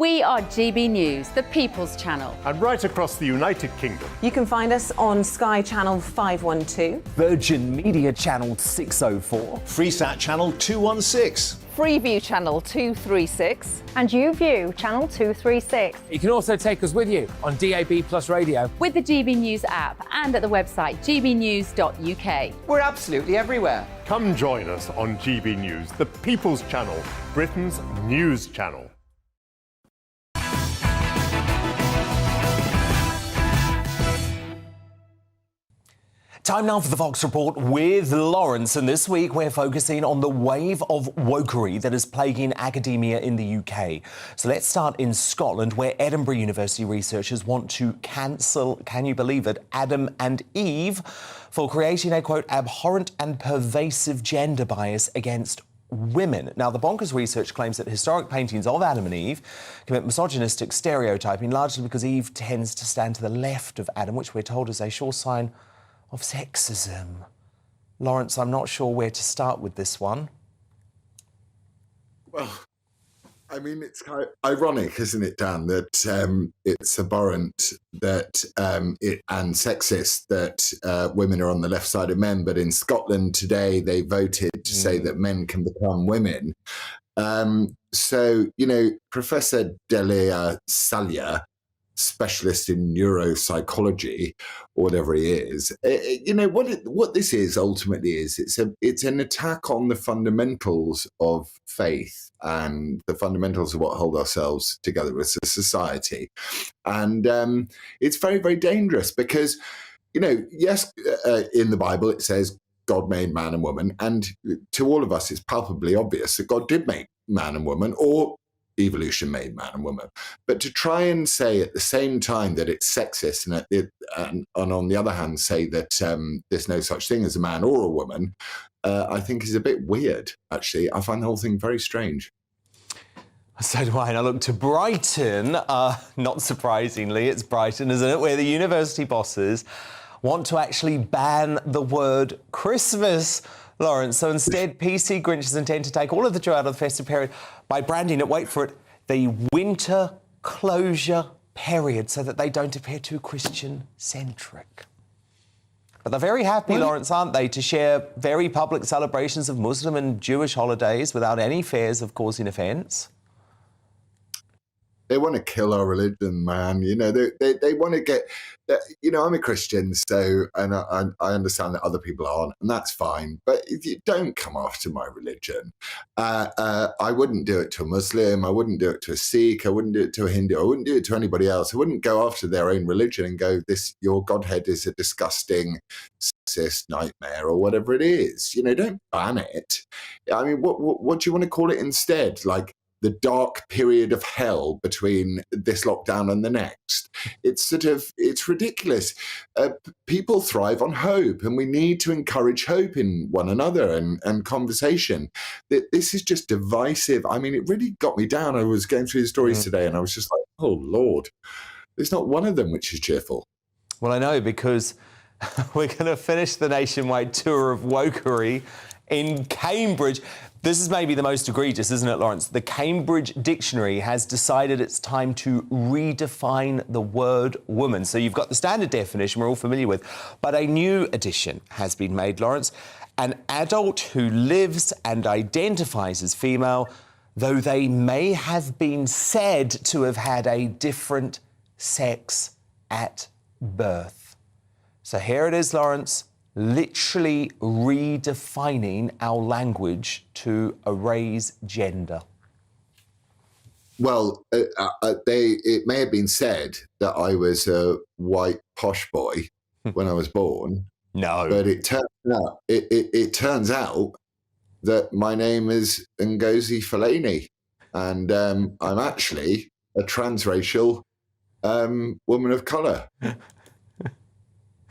S17: We are GB News, the People's Channel.
S9: And right across the United Kingdom.
S22: You can find us on Sky Channel 512.
S4: Virgin Media Channel 604.
S16: Freesat Channel 216.
S22: Freeview Channel 236.
S6: And YouView Channel 236.
S2: You can also take us with you on DAB Plus Radio.
S17: With the GB News app and at the website gbnews.uk.
S30: We're absolutely everywhere.
S9: Come join us on GB News, the People's Channel, Britain's news channel.
S4: Time now for the Fox Report with Lawrence, and this week we're focusing on the wave of wokery that is plaguing academia in the UK. So let's start in Scotland, where Edinburgh University researchers want to cancel, can you believe it, Adam and Eve for creating a, quote, abhorrent and pervasive gender bias against women. Now, the bonkers research claims that historic paintings of Adam and Eve commit misogynistic stereotyping, largely because Eve tends to stand to the left of Adam, which we're told is a sure sign of sexism. Lawrence, I'm not sure where to start with this one.
S1: Well, I mean, it's kind of ironic, isn't it, Dan, that it's abhorrent that and sexist that women are on the left side of men. But in Scotland today, they voted to say that men can become women. So, you know, Professor Delia Salya, specialist in neuropsychology, or whatever he is, you know, what this is ultimately is it's an attack on the fundamentals of faith and the fundamentals of what hold ourselves together as a society. And it's very, very dangerous because, you know, yes, in the Bible it says God made man and woman, and to all of us it's palpably obvious that God did make man and woman, or evolution made man and woman. But to try and say at the same time that it's sexist and on the other hand say that there's no such thing as a man or a woman, I think is a bit weird, actually. I find the whole thing very strange.
S4: So do I. And I look to Brighton. Not surprisingly, it's Brighton, isn't it, where the university bosses want to actually ban the word Christmas, Lawrence. So instead, PC Grinches intend to take all of the joy out of the festive period by branding it, wait for it, the winter closure period, so that they don't appear too Christian-centric. But they're very happy, Lawrence, aren't they, to share very public celebrations of Muslim and Jewish holidays without any fears of causing offence?
S1: They want to kill our religion, man. You know, they want to get, you know, I'm a Christian, so, and I understand that other people aren't, and that's fine. But if you don't come after my religion, I wouldn't do it to a Muslim. I wouldn't do it to a Sikh. I wouldn't do it to a Hindu. I wouldn't do it to anybody else. I wouldn't go after their own religion and go, your Godhead is a disgusting sexist nightmare or whatever it is. You know, don't ban it. I mean, what do you want to call it instead? Like, the dark period of hell between this lockdown and the next. It's ridiculous. People thrive on hope, and we need to encourage hope in one another and conversation. This is just divisive. I mean, it really got me down. I was going through the stories today and I was just like, oh, Lord, there's not one of them which is cheerful.
S4: Well, I know, because we're going to finish the nationwide tour of wokery in Cambridge. This is maybe the most egregious, isn't it, Lawrence? The Cambridge Dictionary has decided it's time to redefine the word woman. So you've got the standard definition we're all familiar with, but a new edition has been made, Lawrence. An adult who lives and identifies as female, though they may have been said to have had a different sex at birth. So here it is, Lawrence, literally redefining our language to erase gender.
S1: Well, it may have been said that I was a white posh boy when I was born.
S4: No.
S1: But it turns out that my name is Ngozi Fellaini, and I'm actually a transracial woman of colour.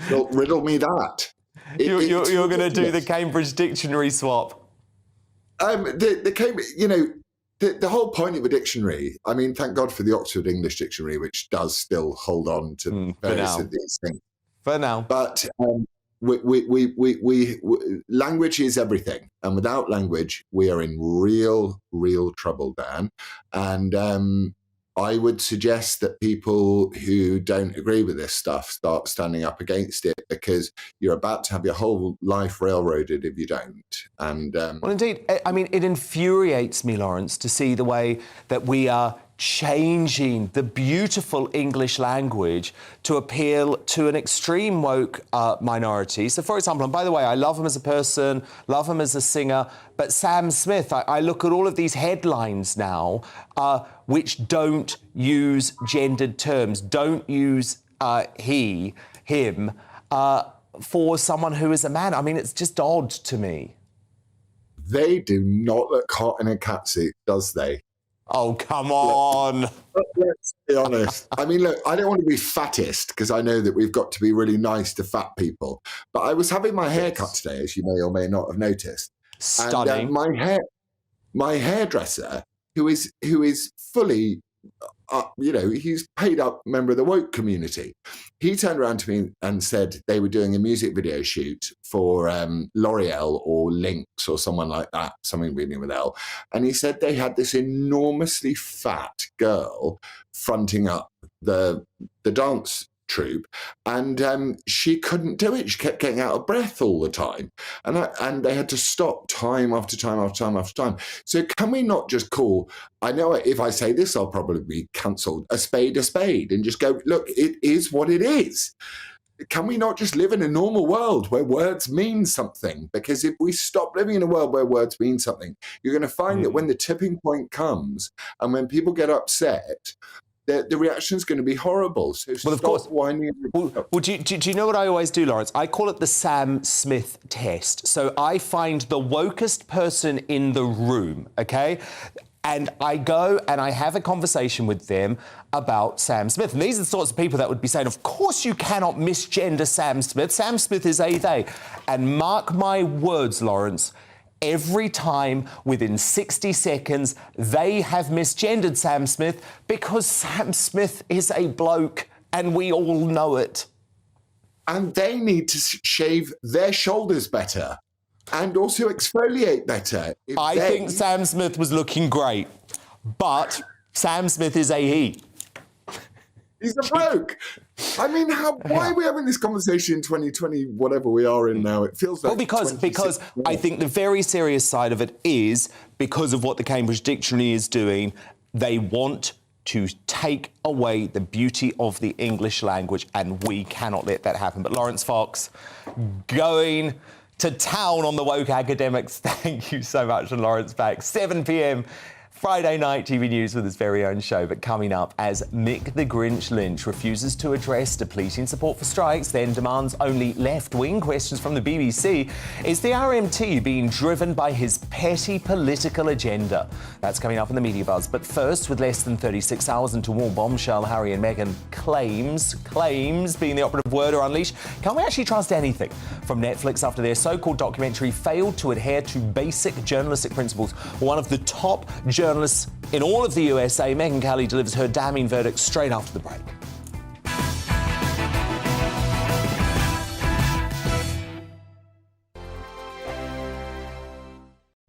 S1: Riddle me that.
S4: You're going to do the Cambridge Dictionary swap.
S1: The Cambridge, you know, the whole point of a dictionary, I mean, thank God for the Oxford English Dictionary, which does still hold on to various of these things.
S4: For now.
S1: But language is everything. And without language, we are in real trouble, Dan. And I would suggest that people who don't agree with this stuff start standing up against it, because you're about to have your whole life railroaded if you don't. And
S4: well, indeed, I mean, it infuriates me, Lawrence, to see the way that we are changing the beautiful English language to appeal to an extreme woke minority. So, for example, and by the way, I love him as a person, love him as a singer, but Sam Smith, I look at all of these headlines now which don't use gendered terms, don't use he, him, for someone who is a man. I mean, it's just odd to me.
S1: They do not look hot in a catsuit, does they?
S4: Oh, come on.
S1: Let's be honest. I mean, look, I don't want to be fattest, because I know that we've got to be really nice to fat people. But I was having my hair cut today, as you may or may not have noticed.
S4: Stunning.
S1: And my hairdresser, who is fully he's paid up member of the woke community. He turned around to me and said they were doing a music video shoot for L'Oreal or Lynx or someone like that, something beginning with L. And he said they had this enormously fat girl fronting up the dance troupe, and she couldn't do it. She kept getting out of breath all the time, and they had to stop time after time after time after time. So can we not just call, I know if I say this I'll probably be cancelled, a spade, and just go, look, it is what it is. Can we not just live in a normal world where words mean something? Because if we stop living in a world where words mean something, you're going to find that when the tipping point comes and when people get upset, the reaction is going to be horrible. So
S4: well, of course. Whining. Well, do you know what I always do, Lawrence? I call it the Sam Smith test. So I find the wokest person in the room, okay? And I go and I have a conversation with them about Sam Smith. And these are the sorts of people that would be saying, of course you cannot misgender Sam Smith. Sam Smith is a they. And mark my words, Lawrence, every time within 60 seconds, they have misgendered Sam Smith because Sam Smith is a bloke and we all know it.
S1: And they need to shave their shoulders better and also exfoliate better.
S4: I think Sam Smith was looking great, but Sam Smith is a he.
S1: He's a bloke. I mean, why are we having this conversation in 2020, whatever we are in now? It feels like...
S4: Well, because I think the very serious side of it is, because of what the Cambridge Dictionary is doing, they want to take away the beauty of the English language, and we cannot let that happen. But Lawrence Fox, going to town on the woke academics. Thank you so much, and Lawrence back 7 p.m. Friday night, TV News with his very own show. But coming up, as Mick the Grinch Lynch refuses to address depleting support for strikes, then demands only left-wing questions from the BBC, is the RMT being driven by his petty political agenda? That's coming up in the Media Buzz. But first, with less than 36 hours into war bombshell, Harry and Meghan claims being the operative word, are unleashed. Can we actually trust anything from Netflix after their so-called documentary failed to adhere to basic journalistic principles? One of the top journalists in all of the USA, Megyn Kelly, delivers her damning verdict straight after the break.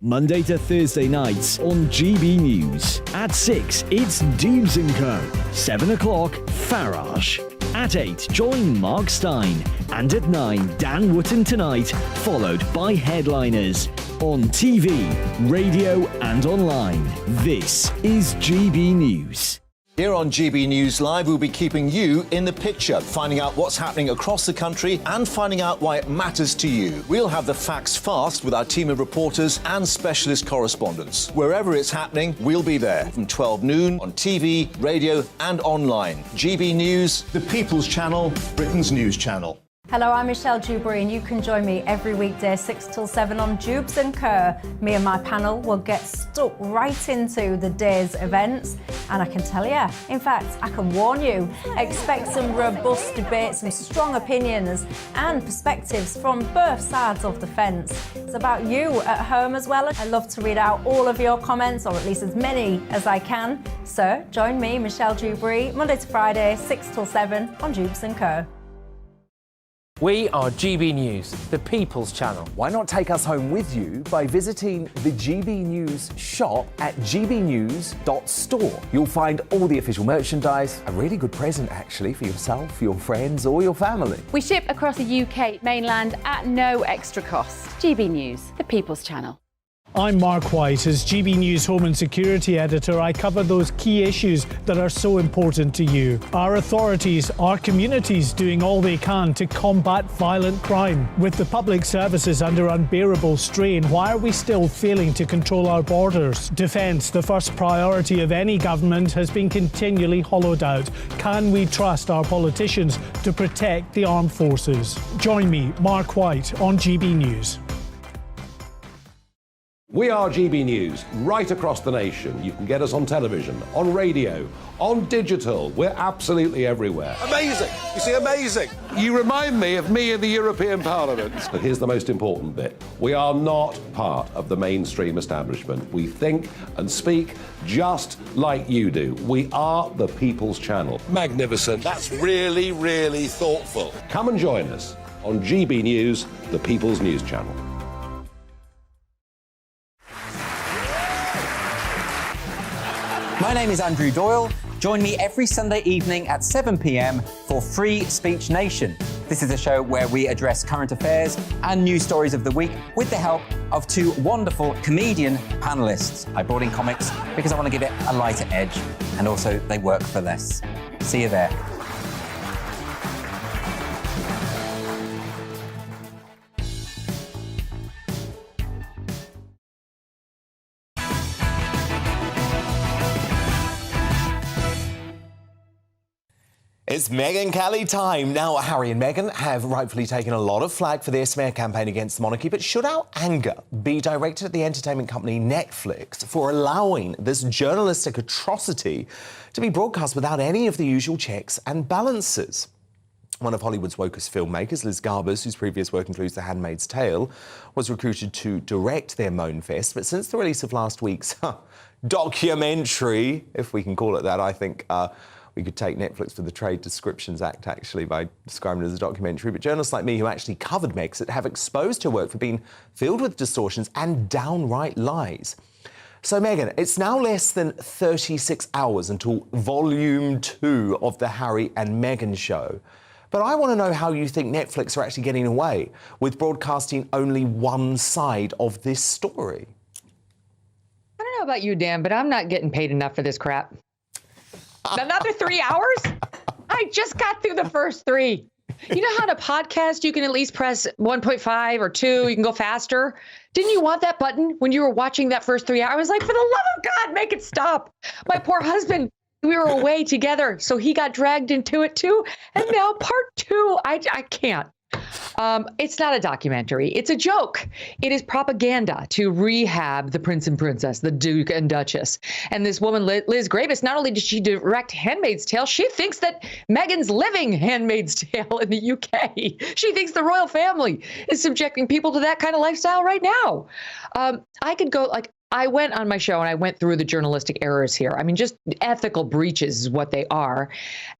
S7: Monday to Thursday nights on GB News. At 6, it's Dubes & Co. 7 o'clock, Farage. At 8, join Mark Stein. And at 9, Dan Wootton Tonight, followed by Headliners. On TV, radio and online. This is GB News.
S16: Here on GB News Live, we'll be keeping you in the picture, finding out what's happening across the country and finding out why it matters to you. We'll have the facts fast with our team of reporters and specialist correspondents. Wherever it's happening, we'll be there from 12 noon on TV, radio and online. GB News, the People's Channel, Britain's news channel.
S6: Hello, I'm Michelle Dewberry, and you can join me every weekday 6 till 7 on Dubes & Kerr. Me and my panel will get stuck right into the day's events, and I can tell you, in fact, I can warn you, expect some robust debates, some strong opinions and perspectives from both sides of the fence. It's about you at home as well. I love to read out all of your comments, or at least as many as I can. So join me, Michelle Dewberry, Monday to Friday, 6 till 7 on Dubes & Kerr.
S2: We are GB News, the People's Channel.
S4: Why not take us home with you by visiting the GB News shop at gbnews.store? You'll find all the official merchandise, a really good present actually for yourself, your friends or your family.
S17: We ship across the UK mainland at no extra cost. GB News, the People's Channel.
S12: I'm Mark White. As GB News Home and Security Editor, I cover those key issues that are so important to you. Our authorities, our communities doing all they can to combat violent crime. With the public services under unbearable strain, why are we still failing to control our borders? Defence, the first priority of any government, has been continually hollowed out. Can we trust our politicians to protect the armed forces? Join me, Mark White, on GB News.
S18: We are GB News, right across the nation. You can get us on television, on radio, on digital. We're absolutely everywhere.
S14: Amazing! You see, amazing!
S18: You remind me of me in the European Parliament. But here's the most important bit. We are not part of the mainstream establishment. We think and speak just like you do. We are the People's Channel.
S14: Magnificent. That's really, really thoughtful.
S18: Come and join us on GB News, the People's News Channel.
S8: My name is Andrew Doyle. Join me every Sunday evening at 7 p.m. for Free Speech Nation. This is a show where we address current affairs and news stories of the week with the help of two wonderful comedian panelists. I brought in comics because I want to give it a lighter edge, and also they work for less. See you there.
S4: It's Megyn Kelly time. Now, Harry and Meghan have rightfully taken a lot of flack for their smear campaign against the monarchy, but should our anger be directed at the entertainment company Netflix for allowing this journalistic atrocity to be broadcast without any of the usual checks and balances? One of Hollywood's wokest filmmakers, Liz Garbus, whose previous work includes The Handmaid's Tale, was recruited to direct their Moanfest, but since the release of last week's documentary, if we can call it that, I think we could take Netflix for the Trade Descriptions Act, actually, by describing it as a documentary. But journalists like me who actually covered Megxit have exposed her work for being filled with distortions and downright lies. So, Megyn, it's now less than 36 hours until Volume 2 of the Harry and Meghan show. But I want to know how you think Netflix are actually getting away with broadcasting only one side of this story.
S10: I don't know about you, Dan, but I'm not getting paid enough for this crap. Another 3 hours? I just got through the first 3. You know how to podcast, you can at least press 1.5 or 2, you can go faster. Didn't you want that button when you were watching that first 3 hours? I was like, for the love of God, make it stop. My poor husband, we were away together, so he got dragged into it too. And now part 2, I can't. It's not a documentary. It's a joke. It is propaganda to rehab the prince and princess, the duke and duchess. And this woman, Liz Gravitz, not only did she direct Handmaid's Tale, she thinks that Meghan's living Handmaid's Tale in the UK. She thinks the royal family is subjecting people to that kind of lifestyle right now. I could go I went on my show and I went through the journalistic errors here. I mean, just ethical breaches is what they are.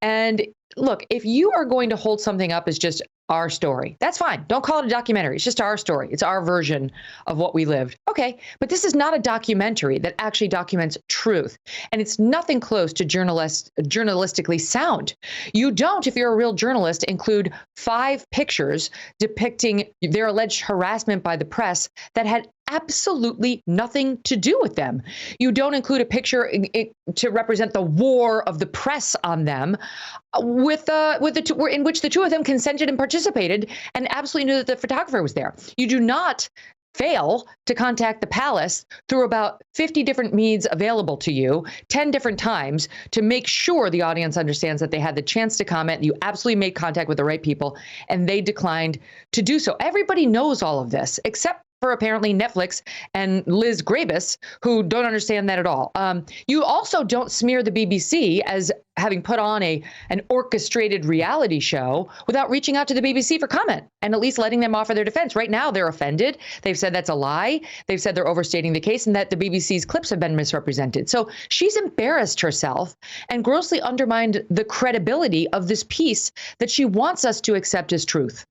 S10: And look, if you are going to hold something up as just our story, that's fine. Don't call it a documentary. It's just our story. It's our version of what we lived. Okay, but this is not a documentary that actually documents truth. And it's nothing close to journalistically sound. You don't, if you're a real journalist, include 5 pictures depicting their alleged harassment by the press that had absolutely nothing to do with them. You don't include a picture to represent the war of the press on them, in which the two of them consented and participated and absolutely knew that the photographer was there. You do not fail to contact the palace through about 50 different means available to you 10 different times to make sure the audience understands that they had the chance to comment. You absolutely made contact with the right people and they declined to do so. Everybody knows all of this except for apparently Netflix and Liz Gravitz, who don't understand that at all. You also don't smear the BBC as having put on an orchestrated reality show without reaching out to the BBC for comment and at least letting them offer their defense. Right now, they're offended. They've said that's a lie. They've said they're overstating the case and that the BBC's clips have been misrepresented. So she's embarrassed herself and grossly undermined the credibility of this piece that she wants us to accept as truth.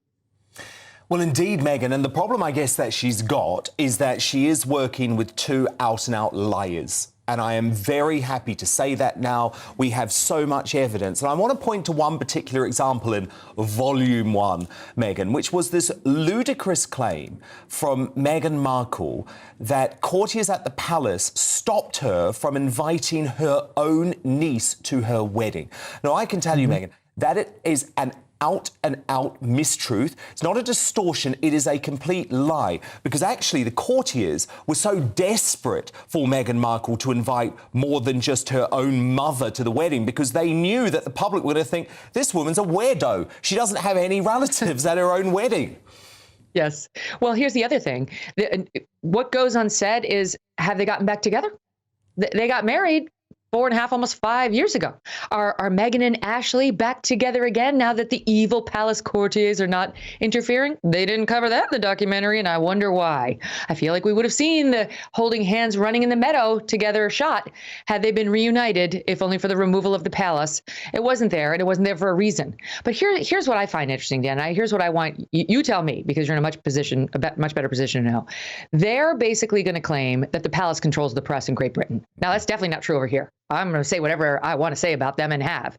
S4: Well, indeed, Megyn, and the problem I guess that she's got is that she is working with 2 out-and-out liars. And I am very happy to say that now. We have so much evidence. And I want to point to one particular example in Volume 1, Megyn, which was this ludicrous claim from Meghan Markle that courtiers at the palace stopped her from inviting her own niece to her wedding. Now, I can tell you, Megyn, that it is an out-and-out mistruth. It's not a distortion, it is a complete lie. Because actually the courtiers were so desperate for Meghan Markle to invite more than just her own mother to the wedding because they knew that the public were going to think, this woman's a weirdo. She doesn't have any relatives at her own wedding.
S10: Yes. Well, here's the other thing. What goes unsaid is, have they gotten back together? They got married 4.5, almost 5 years ago. Are Meghan and Ashley back together again now that the evil palace courtiers are not interfering? They didn't cover that in the documentary, and I wonder why. I feel like we would have seen the holding hands running in the meadow together shot had they been reunited, if only for the removal of the palace. It wasn't there, and it wasn't there for a reason. But here's what I find interesting, Dan. Here's what I want you tell me, because you're in a much better position to know. They're basically going to claim that the palace controls the press in Great Britain. Now, that's definitely not true over here. I'm going to say whatever I want to say about them and have.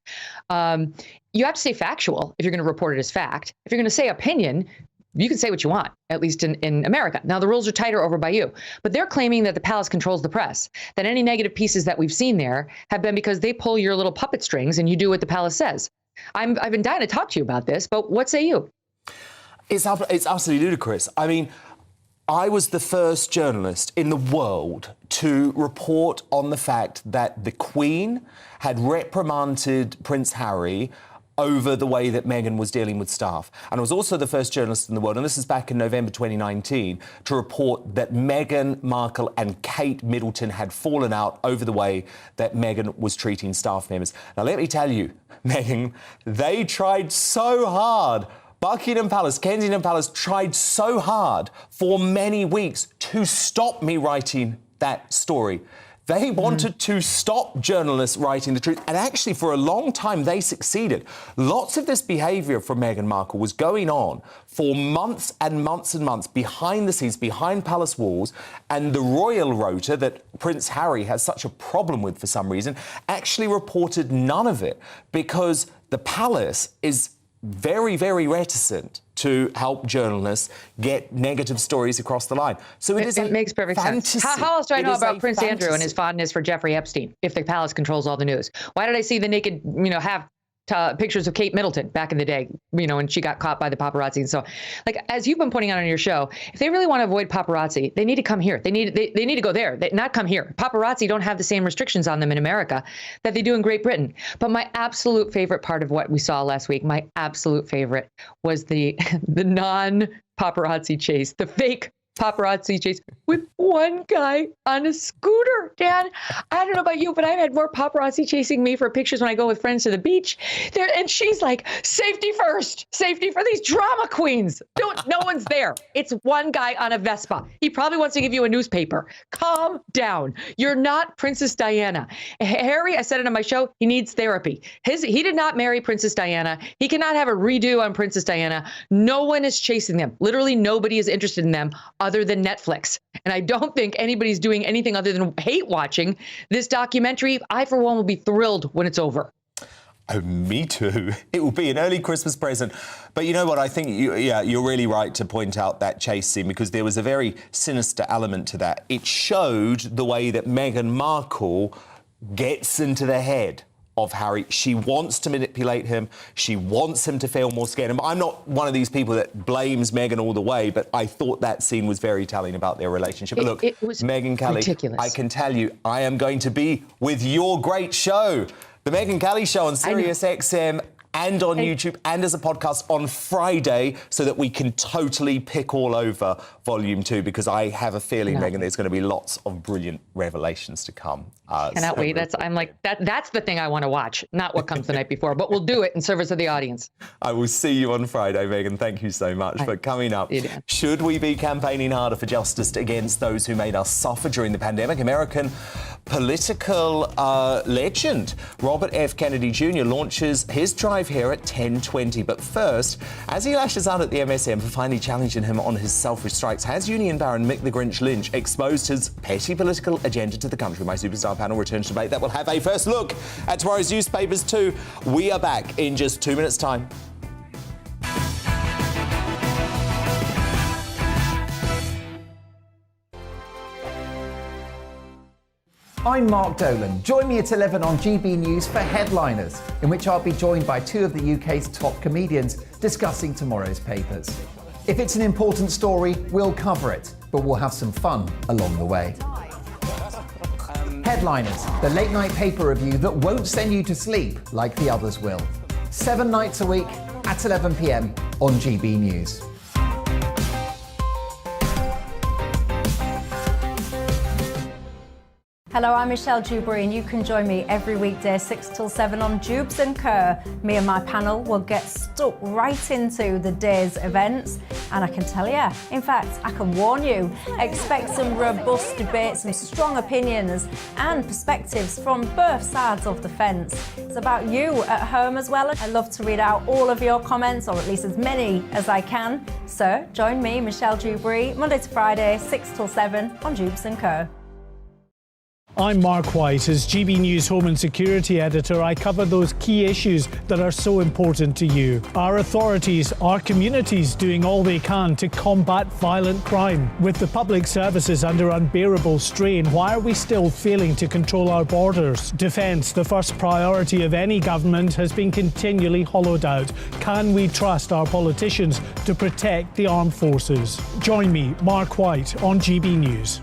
S10: You have to stay factual if you're going to report it as fact. If you're going to say opinion, you can say what you want, at least in America. Now, the rules are tighter over by you. But they're claiming that the palace controls the press, that any negative pieces that we've seen there have been because they pull your little puppet strings and you do what the palace says. I've been dying to talk to you about this, but what say you?
S4: It's absolutely ludicrous. I mean, I was the first journalist in the world to report on the fact that the Queen had reprimanded Prince Harry over the way that Meghan was dealing with staff. And I was also the first journalist in the world, and this is back in November 2019, to report that Meghan Markle and Kate Middleton had fallen out over the way that Meghan was treating staff members. Now, let me tell you, Meghan, they tried so hard. Buckingham Palace, Kensington Palace tried so hard for many weeks to stop me writing that story. They wanted to stop journalists writing the truth, and actually for a long time they succeeded. Lots of this behaviour from Meghan Markle was going on for months and months and months behind the scenes, behind palace walls, and the royal rota that Prince Harry has such a problem with for some reason actually reported none of it, because the palace is very, very reticent to help journalists get negative stories across the line. So it
S10: makes perfect sense. How else do I know about Prince Andrew and his fondness for Jeffrey Epstein if the palace controls all the news? Why did I see the naked, pictures of Kate Middleton back in the day, when she got caught by the paparazzi? And so, as you've been pointing out on your show, if they really want to avoid paparazzi, they need to come here. They need to go there, not come here. Paparazzi don't have the same restrictions on them in America that they do in Great Britain. But my absolute favorite part of what we saw last week, my absolute favorite, was the non-paparazzi chase, the fake paparazzi chase with one guy on a scooter. Dan, I don't know about you, but I've had more paparazzi chasing me for pictures when I go with friends to the beach. And she's like, safety first, safety for these drama queens. No one's there. It's one guy on a Vespa. He probably wants to give you a newspaper. Calm down. You're not Princess Diana. Harry, I said it on my show, he needs therapy. He did not marry Princess Diana. He cannot have a redo on Princess Diana. No one is chasing them. Literally nobody is interested in them other than Netflix. And I don't think anybody's doing anything other than hate watching this documentary. I, for one, will be thrilled when it's over.
S4: Oh, me too. It will be an early Christmas present. But you know what? I think you're really right to point out that chase scene, because there was a very sinister element to that. It showed the way that Meghan Markle gets into the head of Harry. She wants to manipulate him. She wants him to feel more scared. And I'm not one of these people that blames Meghan all the way, but I thought that scene was very telling about their relationship. But look,
S10: it was
S4: Megyn Kelly,
S10: ridiculous.
S4: I can tell you, I am going to be with your great show, The Megyn Kelly Show, on Sirius XM and on YouTube and as a podcast on Friday, so that we can totally pick all over Volume 2, because I have a feeling, Megyn, there's going to be lots of brilliant revelations to come.
S10: Cannot wait. That's the thing I want to watch, not what comes the night before, but we'll do it in service of the audience.
S4: I will see you on Friday, Megyn. Thank you so much. But coming up, should we be campaigning harder for justice against those who made us suffer during the pandemic? American political legend Robert F. Kennedy Jr. launches his drive here at 10:20. But first, as he lashes out at the MSM for finally challenging him on his selfish strikes, has Union Baron Mick the Grinch Lynch exposed his petty political agenda to the country? My superstar panel returns to debate that. We'll have a first look at tomorrow's newspapers too. We are back in just 2 minutes' time.
S3: I'm Mark Dolan. Join me at 11 on GB News for Headliners, in which I'll be joined by two of the UK's top comedians discussing tomorrow's papers. If it's an important story, we'll cover it, but we'll have some fun along the way. Headliners, the late night paper review that won't send you to sleep like the others will. 7 nights a week at 11 p.m. on GB News.
S6: Hello, I'm Michelle Dewberry, and you can join me every weekday 6 till 7 on Jubes and Kerr. Me and my panel will get stuck right into the day's events, and I can tell you, in fact, I can warn you, expect some robust debates, some strong opinions and perspectives from both sides of the fence. It's about you at home as well. I love to read out all of your comments, or at least as many as I can. So join me, Michelle Dewberry, Monday to Friday, 6 till 7 on Jubes and Kerr.
S12: I'm Mark White. As GB News Home and Security Editor, I cover those key issues that are so important to you. Our authorities, our communities doing all they can to combat violent crime. With the public services under unbearable strain, why are we still failing to control our borders? Defence, the first priority of any government, has been continually hollowed out. Can we trust our politicians to protect the armed forces? Join me, Mark White, on GB News.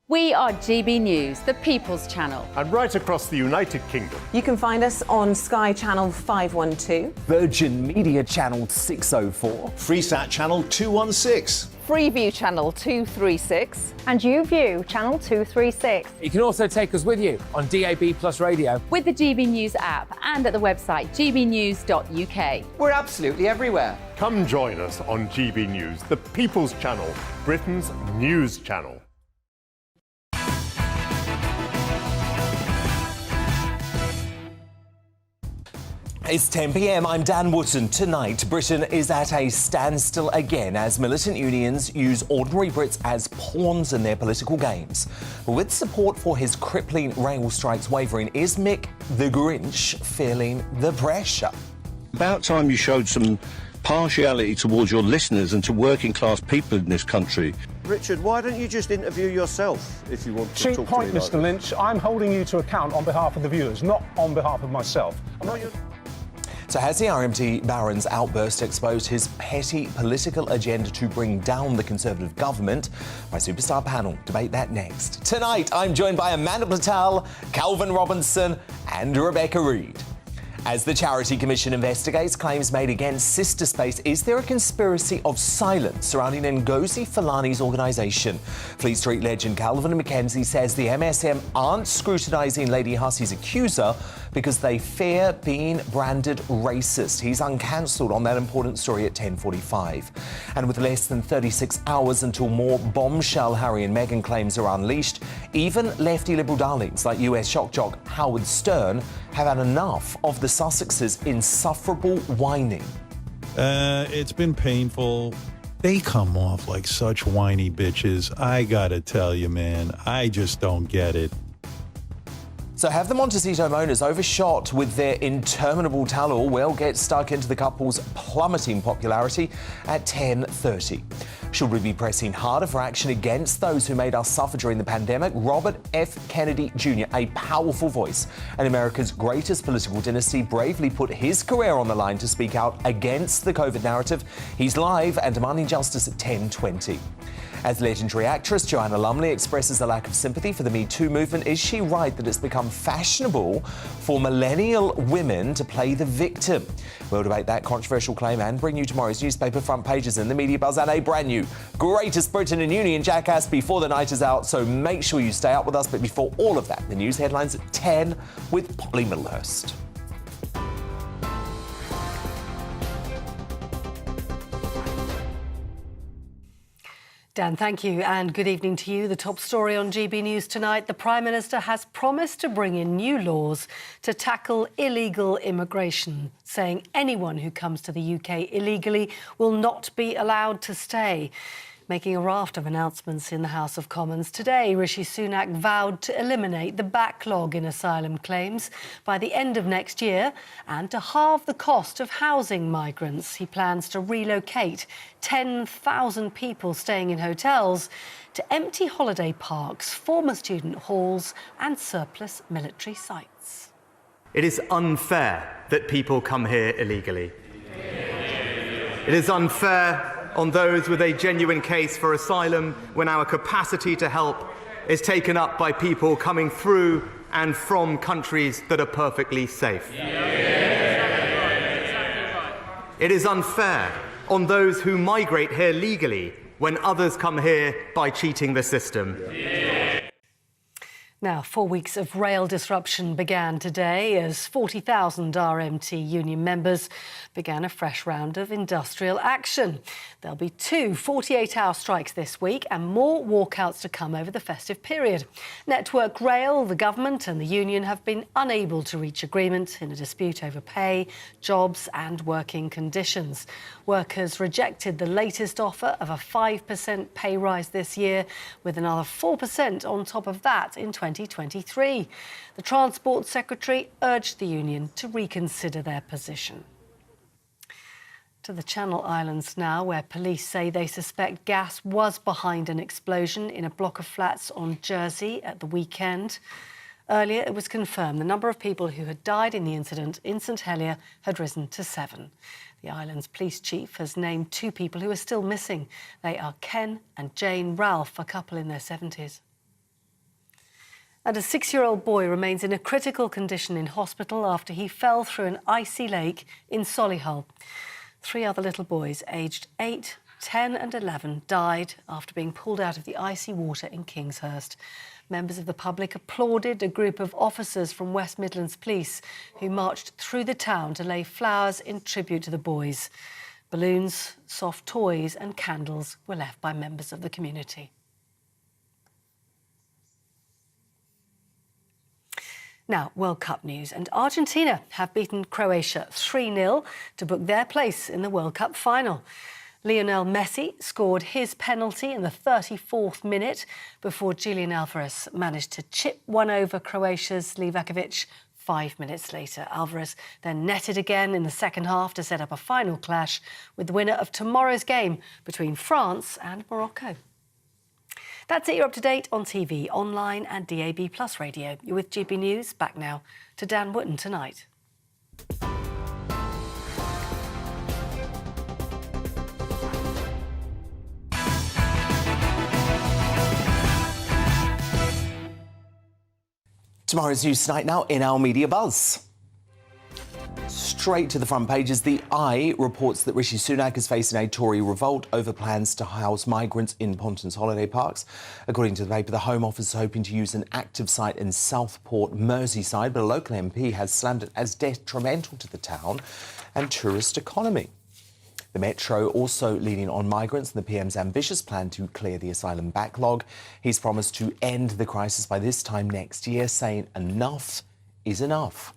S17: We are GB News, the People's Channel.
S9: And right across the United Kingdom.
S22: You can find us on Sky Channel 512,
S4: Virgin Media Channel 604,
S16: Freesat Channel 216.
S22: Freeview Channel 236,
S6: and YouView Channel 236.
S2: You can also take us with you on DAB Plus Radio,
S17: with the GB News app, and at the website gbnews.uk.
S8: We're absolutely everywhere.
S9: Come join us on GB News, the People's Channel, Britain's news channel.
S4: It's 10 p.m. I'm Dan Wootton. Tonight, Britain is at a standstill again as militant unions use ordinary Brits as pawns in their political games. With support for his crippling rail strikes wavering, is Mick the Grinch feeling the pressure?
S14: About time you showed some partiality towards your listeners and to working class people in this country.
S5: Richard, why don't you just interview yourself if you want to
S11: Cheap
S5: talk
S11: point,
S5: to me like
S11: Mr. Lynch. I'm holding you to account on behalf of the viewers, not on behalf of myself.
S4: So has the RMT Baron's outburst exposed his petty political agenda to bring down the Conservative government? My superstar panel debate that next. Tonight, I'm joined by Amanda Platel, Calvin Robinson and Rebecca Reid. As the Charity Commission investigates claims made against Sister Space, is there a conspiracy of silence surrounding Ngozi Fulani's organisation? Fleet Street legend Calvin Mackenzie says the MSM aren't scrutinising Lady Hussey's accuser because they fear being branded racist. He's uncancelled on that important story at 10:45. And with less than 36 hours until more bombshell Harry and Meghan claims are unleashed, even lefty Liberal darlings like US shock jock Howard Stern have had enough of the Sussex's insufferable whining.
S13: It's been painful. They come off like such whiny bitches. I gotta tell you, man, I just don't get it.
S4: So have the Montecito Moaners overshot with their interminable tell-all? We'll get stuck into the couple's plummeting popularity at 10:30. Should we be pressing harder for action against those who made us suffer during the pandemic? Robert F. Kennedy Jr., a powerful voice and America's greatest political dynasty, bravely put his career on the line to speak out against the COVID narrative. He's live and demanding justice at 10:20. As legendary actress Joanna Lumley expresses a lack of sympathy for the Me Too movement, is she right that it's become fashionable for millennial women to play the victim? We'll debate that controversial claim and bring you tomorrow's newspaper front pages in the media buzz and a brand new Greatest Britain and Union jackass before the night is out, so make sure you stay up with us. But before all of that, the news headlines at 10 with Polly Middlehurst.
S15: Dan, thank you, and good evening to you. The top story on GB News tonight: the Prime Minister has promised to bring in new laws to tackle illegal immigration, saying anyone who comes to the UK illegally will not be allowed to stay. Making a raft of announcements in the House of Commons today, Rishi Sunak vowed to eliminate the backlog in asylum claims by the end of next year and to halve the cost of housing migrants. He plans to relocate 10,000 people staying in hotels to empty holiday parks, former student halls and surplus military sites.
S19: It is unfair that people come here illegally. It is unfair on those with a genuine case for asylum when our capacity to help is taken up by people coming through and from countries that are perfectly safe. It is unfair on those who migrate here legally when others come here by cheating the system.
S15: Now, 4 weeks of rail disruption began today as 40,000 RMT union members began a fresh round of industrial action. There'll be 2 48-hour strikes this week and more walkouts to come over the festive period. Network Rail, the government and the union have been unable to reach agreement in a dispute over pay, jobs and working conditions. Workers rejected the latest offer of a 5% pay rise this year, with another 4% on top of that in 2023. The Transport Secretary urged the union to reconsider their position. To the Channel Islands now, where police say they suspect gas was behind an explosion in a block of flats on Jersey at the weekend. Earlier, it was confirmed the number of people who had died in the incident in St Helier had risen to 7. The island's police chief has named 2 people who are still missing. They are Ken and Jane Ralph, a couple in their 70s. And a 6-year-old boy remains in a critical condition in hospital after he fell through an icy lake in Solihull. 3 other little boys, aged 8, 10 and 11, died after being pulled out of the icy water in Kingshurst. Members of the public applauded a group of officers from West Midlands Police who marched through the town to lay flowers in tribute to the boys. Balloons, soft toys and candles were left by members of the community. Now, World Cup news. And Argentina have beaten Croatia 3-0 to book their place in the World Cup final. Lionel Messi scored his penalty in the 34th minute before Julian Alvarez managed to chip one over Croatia's Livakovic 5 minutes later. Alvarez then netted again in the second half to set up a final clash with the winner of tomorrow's game between France and Morocco. That's it. You're up to date on TV, online and DAB+ radio. You're with GB News. Back now to Dan Wootton tonight.
S4: Tomorrow's news tonight now in our media buzz. Straight to the front pages, The Eye reports that Rishi Sunak is facing a Tory revolt over plans to house migrants in Pontons holiday parks. According to the paper, the Home Office is hoping to use an active site in Southport, Merseyside, but a local MP has slammed it as detrimental to the town and tourist economy. The Metro also leaning on migrants and the PM's ambitious plan to clear the asylum backlog. He's promised to end the crisis by this time next year, saying enough is enough.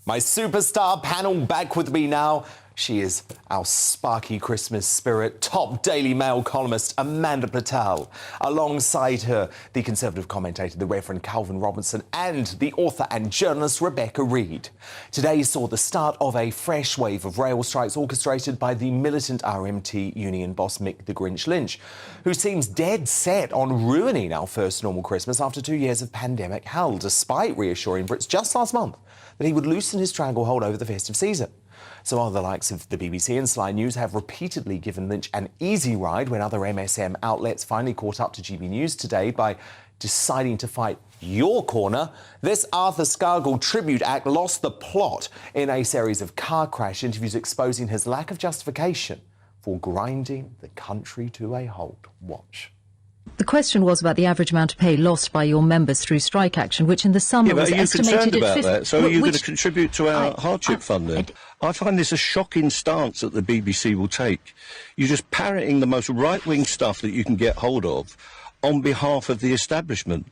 S4: My superstar panel back with me now. She is our sparky Christmas spirit, top Daily Mail columnist Amanda Patel. Alongside her, the Conservative commentator, the Reverend Calvin Robinson, and the author and journalist Rebecca Reid. Today saw the start of a fresh wave of rail strikes orchestrated by the militant RMT union boss Mick the Grinch Lynch, who seems dead set on ruining our first normal Christmas after 2 years of pandemic hell, despite reassuring Brits just last month that he would loosen his stranglehold over the festive season. So while the likes of the BBC and Sky News have repeatedly given Lynch an easy ride when other MSM outlets finally caught up to GB News today by deciding to fight your corner, this Arthur Scargill tribute act lost the plot in a series of car crash interviews exposing his lack of justification for grinding the country to a halt. Watch.
S20: The question was about the average amount of pay lost by your members through strike action, which in the summer was estimated at 50.
S14: That? So are you going to contribute to our hardship fund then? I find this a shocking stance that the BBC will take. You're just parroting the most right-wing stuff that you can get hold of on behalf of the establishment.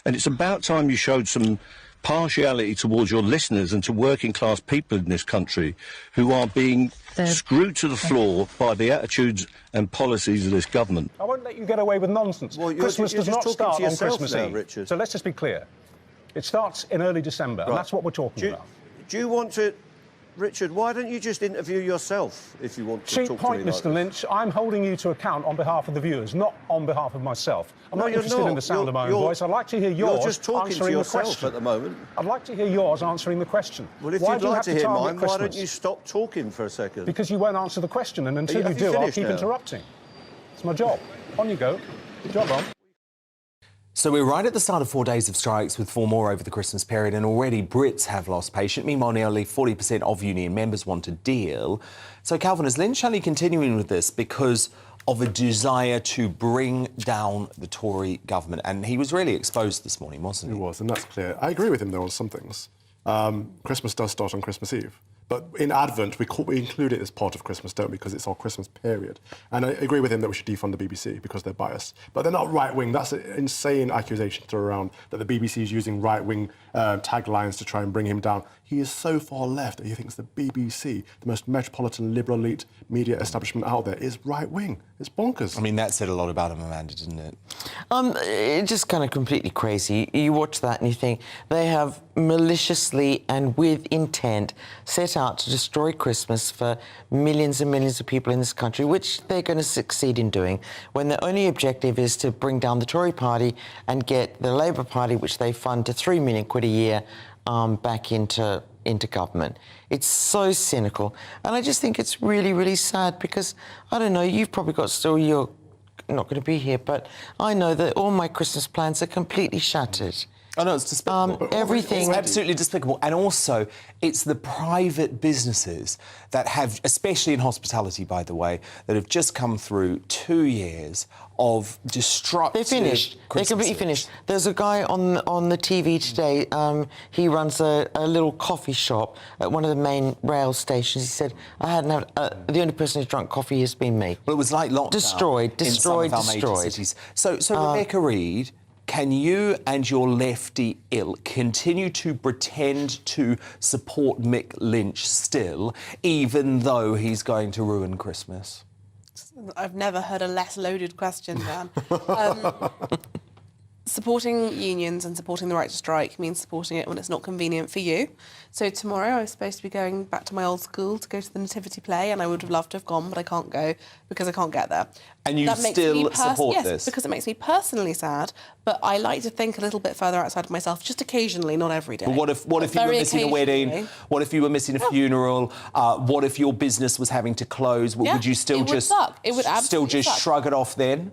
S14: And it's about time you showed some partiality towards your listeners and to working class people in this country who are being screwed to the floor by the attitudes and policies of this government.
S11: I won't let you get away with nonsense. Well, Christmas does not start on Christmas Eve. Richard. So let's just be clear. It starts in early December, and that's what we're talking about.
S5: Do you want to... Richard, why don't you just interview yourself if you want to talk to me like
S11: Cheap point, Mr. Lynch. I'm holding you to account on behalf of the viewers, not on behalf of myself. I'm not interested in the sound of my own voice. I'd like to hear yours
S5: You're just talking to yourself at the moment.
S11: I'd like to hear yours answering the question.
S5: Well, if you'd like to hear mine, why don't you stop talking for a second?
S11: Because you won't answer the question, and until you do, I'll keep interrupting. It's my job. On you go. Good job, on.
S4: So we're right at the start of 4 days of strikes, with 4 more over the Christmas period, and already Brits have lost patience. Meanwhile, nearly 40% of union members want a deal. So, Calvin, is Lynch only continuing with this because of a desire to bring down the Tory government. And he was really exposed this morning, wasn't he?
S1: He was, and that's clear. I agree with him, though, on some things. Christmas does start on Christmas Eve. But in Advent, we include it as part of Christmas, don't we? Because it's our Christmas period. And I agree with him that we should defund the BBC because they're biased. But they're not right-wing. That's an insane accusation to throw around, that the BBC is using right-wing taglines to try and bring him down. He is so far left that he thinks the BBC, the most metropolitan liberal elite media establishment out there, is right-wing. It's bonkers.
S4: I mean, that said a lot about him, Amanda, didn't it?
S21: It's just kind of completely crazy. You watch that and you think they have maliciously and with intent set out to destroy Christmas for millions and millions of people in this country, which they're going to succeed in doing, when their only objective is to bring down the Tory party and get the Labour Party, which they fund to £3 million a year, back into government. It's so cynical. And I just think it's really, really sad because, I don't know, you've probably got still, you're not going to be here, but I know that all my Christmas plans are completely shattered.
S4: Oh, no, it's despicable.
S21: Everything...
S4: It's absolutely despicable. And also, it's the private businesses that have, especially in hospitality, by the way, that have just come through 2 years of destructive...
S21: They're finished. They're completely finished. There's a guy on the TV today, he runs a little coffee shop at one of the main rail stations. He said, I hadn't had... the only person who's drunk coffee has been me.
S4: Well, it was like lockdown.
S21: Destroyed.
S4: In some of our major cities. So Rebecca Reid... Can you and your lefty ilk continue to pretend to support Mick Lynch still, even though he's going to ruin Christmas?
S23: I've never heard a less loaded question, Dan. Supporting unions and supporting the right to strike means supporting it when it's not convenient for you. So tomorrow I was supposed to be going back to my old school to go to the Nativity play, and I would have loved to have gone, but I can't go because I can't get there.
S4: And you still support
S23: yes,
S4: this?
S23: Because it makes me personally sad, but I like to think a little bit further outside of myself, just occasionally, not every day.
S4: But what if you were missing a wedding? What if you were missing a funeral? What if your business was having to close? Would you still shrug it off then?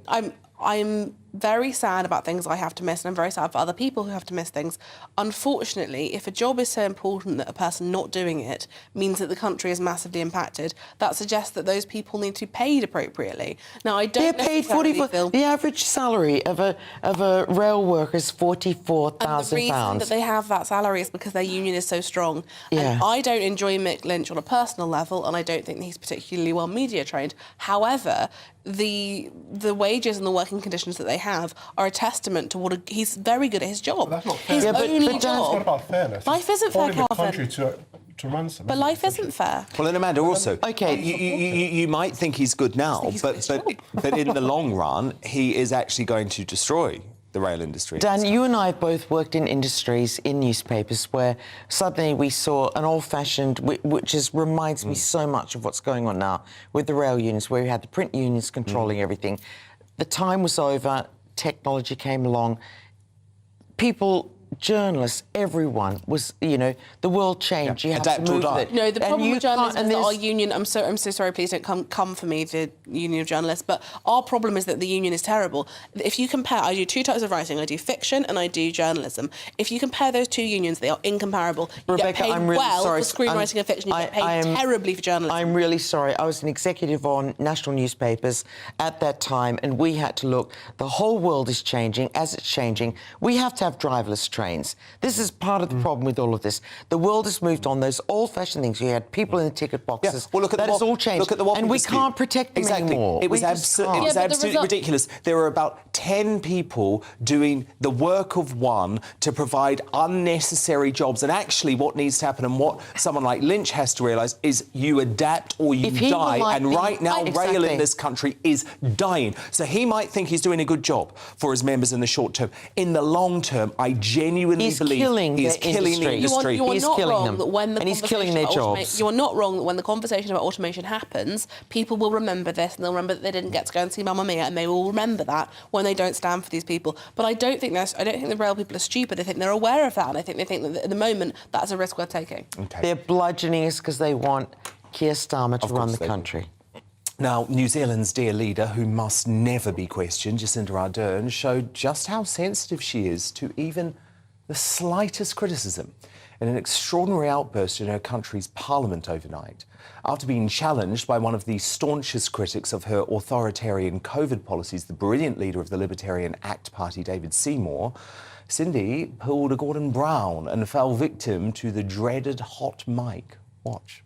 S23: I'm very sad about things I have to miss, and I'm very sad for other people who have to miss things. Unfortunately, if a job is so important that a person not doing it means that the country is massively impacted, that suggests that those people need to be paid appropriately. Now, I don't
S21: They're paid the average salary of a rail worker is £44,000.
S23: And the reason that they have that salary is because their union is so strong.
S21: Yeah.
S23: And I don't enjoy Mick Lynch on a personal level, and I don't think that he's particularly well media trained. However, the wages and the working conditions that they have are a testament to what he's very good at his job.
S1: That's not fair.
S23: His only
S1: It's
S23: job.
S1: not about fairness.
S23: Life isn't fair,
S1: Calvin.
S23: Calvin.
S1: The country to ransom.
S23: But life isn't fair.
S4: Well, and Amanda, also, you might think he's good now, but in the long run, he is actually going to destroy the rail industry.
S21: Dan, you and I both worked in industries, in newspapers, where suddenly we saw an old-fashioned, which reminds me so much of what's going on now with the rail unions, where we had the print unions controlling everything. The time was over, technology came along, people... journalists, everyone was, the world changed. You have to move with it.
S23: No, the problem with journalism is that our union. I'm so sorry. Please don't come for me, the Union of Journalists. But our problem is that the union is terrible. If you compare, I do two types of writing. I do fiction and I do journalism. If you compare those two unions, they are incomparable. You
S21: Rebecca,
S23: get paid
S21: I'm really
S23: well
S21: sorry.
S23: for screenwriting and fiction. You get paid terribly for journalism.
S21: I'm really sorry. I was an executive on national newspapers at that time, and we had to look. The whole world is changing. As it's changing, we have to have driverless trains. This is part of the problem with all of this. The world has moved on. Those old-fashioned things. You had people in the ticket boxes.
S4: Yeah. Well, look at
S21: that has all changed.
S4: Look at the Wapping
S21: and we
S4: dispute.
S21: can't protect them anymore.
S4: It was absolutely ridiculous. There were about 10 people doing the work of one to provide unnecessary jobs. And actually what needs to happen, and what someone like Lynch has to realise, is you adapt or you die. And right now, rail in this country is dying. So he might think he's doing a good job for his members in the short term. In the long term, I genuinely believe he's killing the industry.
S23: You are not wrong that when the
S21: he's killing their jobs.
S23: You are not wrong that when the conversation about automation happens, people will remember this, and they'll remember that they didn't get to go and see Mamma Mia, and they will remember that when they don't stand for these people. But I don't think the rail people are stupid. I think they're aware of that, and I think they think that at the moment that's a risk worth taking.
S21: Okay. They're bludgeoning us because they want Keir Starmer to run the country.
S4: Now, New Zealand's dear leader, who must never be questioned, Jacinda Ardern, showed just how sensitive she is to even the slightest criticism in an extraordinary outburst in her country's parliament overnight. After being challenged by one of the staunchest critics of her authoritarian COVID policies, the brilliant leader of the Libertarian ACT Party, David Seymour, Cindy pulled a Gordon Brown and fell victim to the dreaded hot mic. Watch.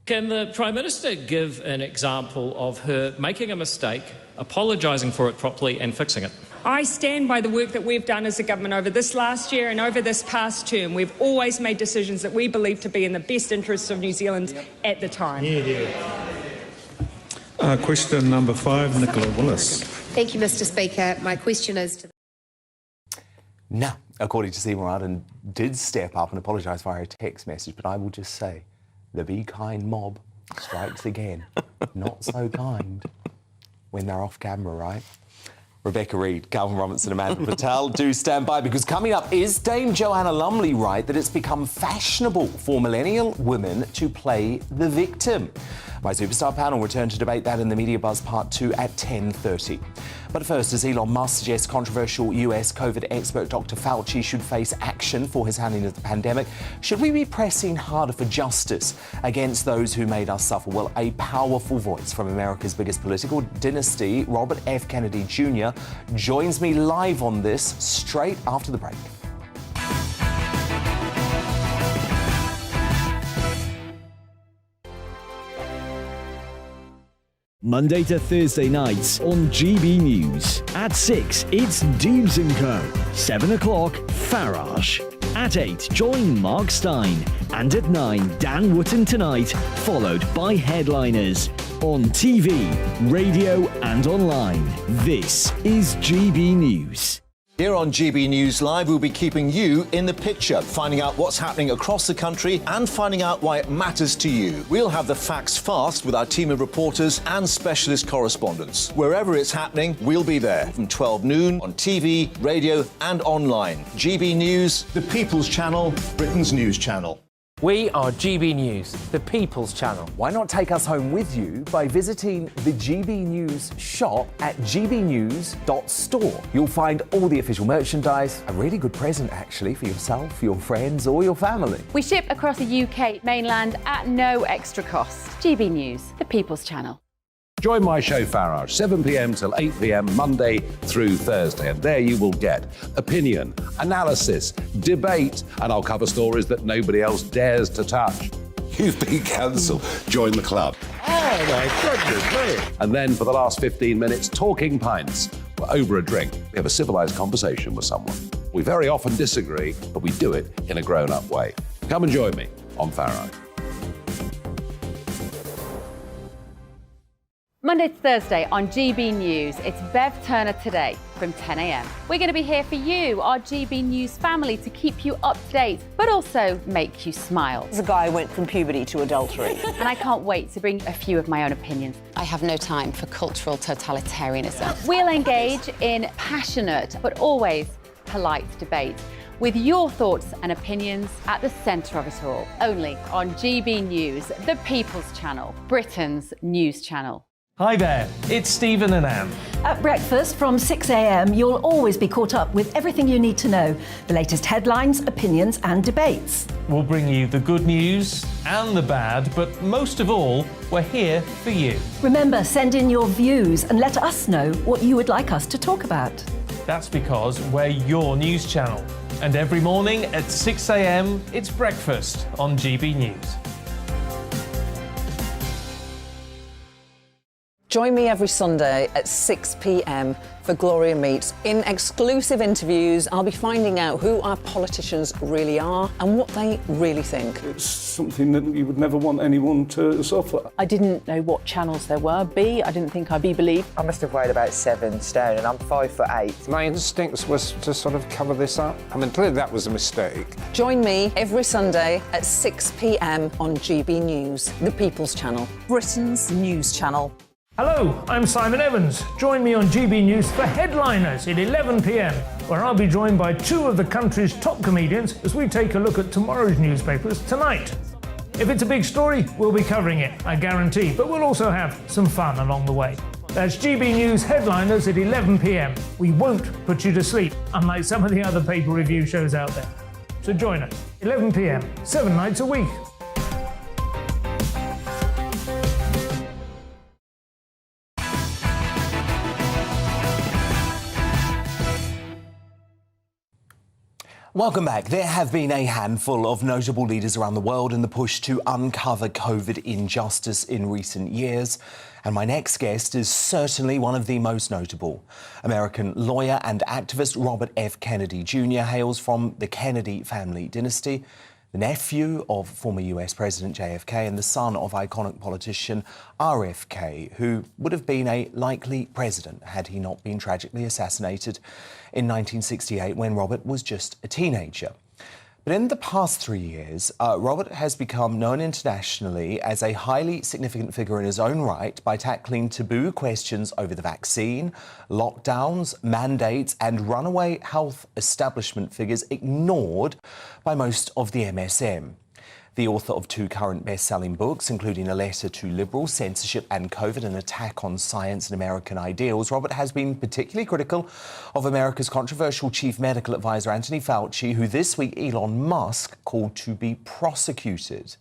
S7: Can the Prime Minister give an example of her making a mistake, apologising for it properly and fixing it?
S10: I stand by the work that we've done as a government over this last year and over this past term. We've always made decisions that we believe to be in the best interests of New Zealand at the time.
S18: Question number 5, Nicola Willis.
S24: Thank you, Mr Speaker. My question is to...
S4: Now, according to Seymour Arden, did step up and apologise via a text message, but I will just say, the be kind mob strikes again. Not so kind when they're off camera, right? Rebecca Reid, Calvin Robinson, Amanda Patel, do stand by, because coming up, is Dame Joanna Lumley right that it's become fashionable for millennial women to play the victim? My Superstar panel return to debate that in the Media Buzz Part 2 at 10:30. But first, as Elon Musk suggests controversial US COVID expert Dr. Fauci should face action for his handling of the pandemic, should we be pressing harder for justice against those who made us suffer? Well, a powerful voice from America's biggest political dynasty, Robert F. Kennedy Jr., joins me live on this straight after the break.
S25: Monday to Thursday nights on GB News. At 6, it's Dubes & Co. 7 o'clock, Farage. At 8, join Mark Stein. And at 9, Dan Wootton Tonight, followed by Headliners. On TV, radio and online. This is GB News.
S16: Here on GB News Live, we'll be keeping you in the picture, finding out what's happening across the country and finding out why it matters to you. We'll have the facts fast with our team of reporters and specialist correspondents. Wherever it's happening, we'll be there from 12 noon on TV, radio and online. GB News, the People's Channel, Britain's news channel.
S2: We are GB News, the People's Channel.
S4: Why not take us home with you by visiting the GB News shop at gbnews.store. You'll find all the official merchandise, a really good present actually for yourself, your friends or your family.
S17: We ship across the UK mainland at no extra cost. GB News, the People's Channel.
S26: Join my show Farage, 7 p.m. till 8 p.m. Monday through Thursday, and there you will get opinion, analysis, debate, and I'll cover stories that nobody else dares to touch. You've been cancelled. Join the club. Oh my goodness me. And then for the last 15 minutes, talking pints. We're over a drink. We have a civilised conversation with someone. We very often disagree, but we do it in a grown-up way. Come and join me on Farage.
S17: Monday to Thursday on GB News, it's Bev Turner Today from 10 a.m. We're going to be here for you, our GB News family, to keep you up to date, but also make you smile.
S22: The guy went from puberty to adultery.
S17: And I can't wait to bring a few of my own opinions. I have no time for cultural totalitarianism. We'll engage in passionate, but always polite debate, with your thoughts and opinions at the centre of it all. Only on GB News, the People's Channel, Britain's news channel.
S12: Hi there, it's Stephen and Anne.
S27: At breakfast from 6 a.m, you'll always be caught up with everything you need to know, the latest headlines, opinions and debates.
S12: We'll bring you the good news and the bad, but most of all, we're here for you.
S27: Remember, send in your views and let us know what you would like us to talk about.
S12: That's because we're your news channel. And every morning at 6 a.m, it's breakfast on GB News.
S22: Join me every Sunday at 6 p.m. for Gloria Meets. In exclusive interviews, I'll be finding out who our politicians really are and what they really think.
S11: It's something that you would never want anyone to suffer.
S22: I didn't know what channels there were. I didn't think I'd be believed.
S28: I must have weighed about 7 stone and I'm 5'8".
S11: My instincts was to sort of cover this up. I mean, clearly that was a mistake.
S22: Join me every Sunday at 6 p.m. on GB News, the People's Channel, Britain's news channel.
S12: Hello, I'm Simon Evans. Join me on GB News for Headliners at 11 p.m, where I'll be joined by 2 of the country's top comedians as we take a look at tomorrow's newspapers tonight. If it's a big story, we'll be covering it, I guarantee, but we'll also have some fun along the way. That's GB News Headliners at 11 p.m. We won't put you to sleep, unlike some of the other paper review shows out there. So join us, 11 p.m, 7 nights a week.
S4: Welcome back. There have been a handful of notable leaders around the world in the push to uncover COVID injustice in recent years. And my next guest is certainly one of the most notable. American lawyer and activist Robert F. Kennedy Jr. hails from the Kennedy family dynasty, the nephew of former US President JFK and the son of iconic politician RFK, who would have been a likely president had he not been tragically assassinated in 1968 when Robert was just a teenager. But in the past 3 years, Robert has become known internationally as a highly significant figure in his own right by tackling taboo questions over the vaccine, lockdowns, mandates, and runaway health establishment figures ignored by most of the MSM. The author of 2 current best-selling books, including A Letter to Liberals, Censorship and COVID, an Attack on Science and American Ideals, Robert has been particularly critical of America's controversial chief medical advisor, Anthony Fauci, who this week Elon Musk called to be prosecuted.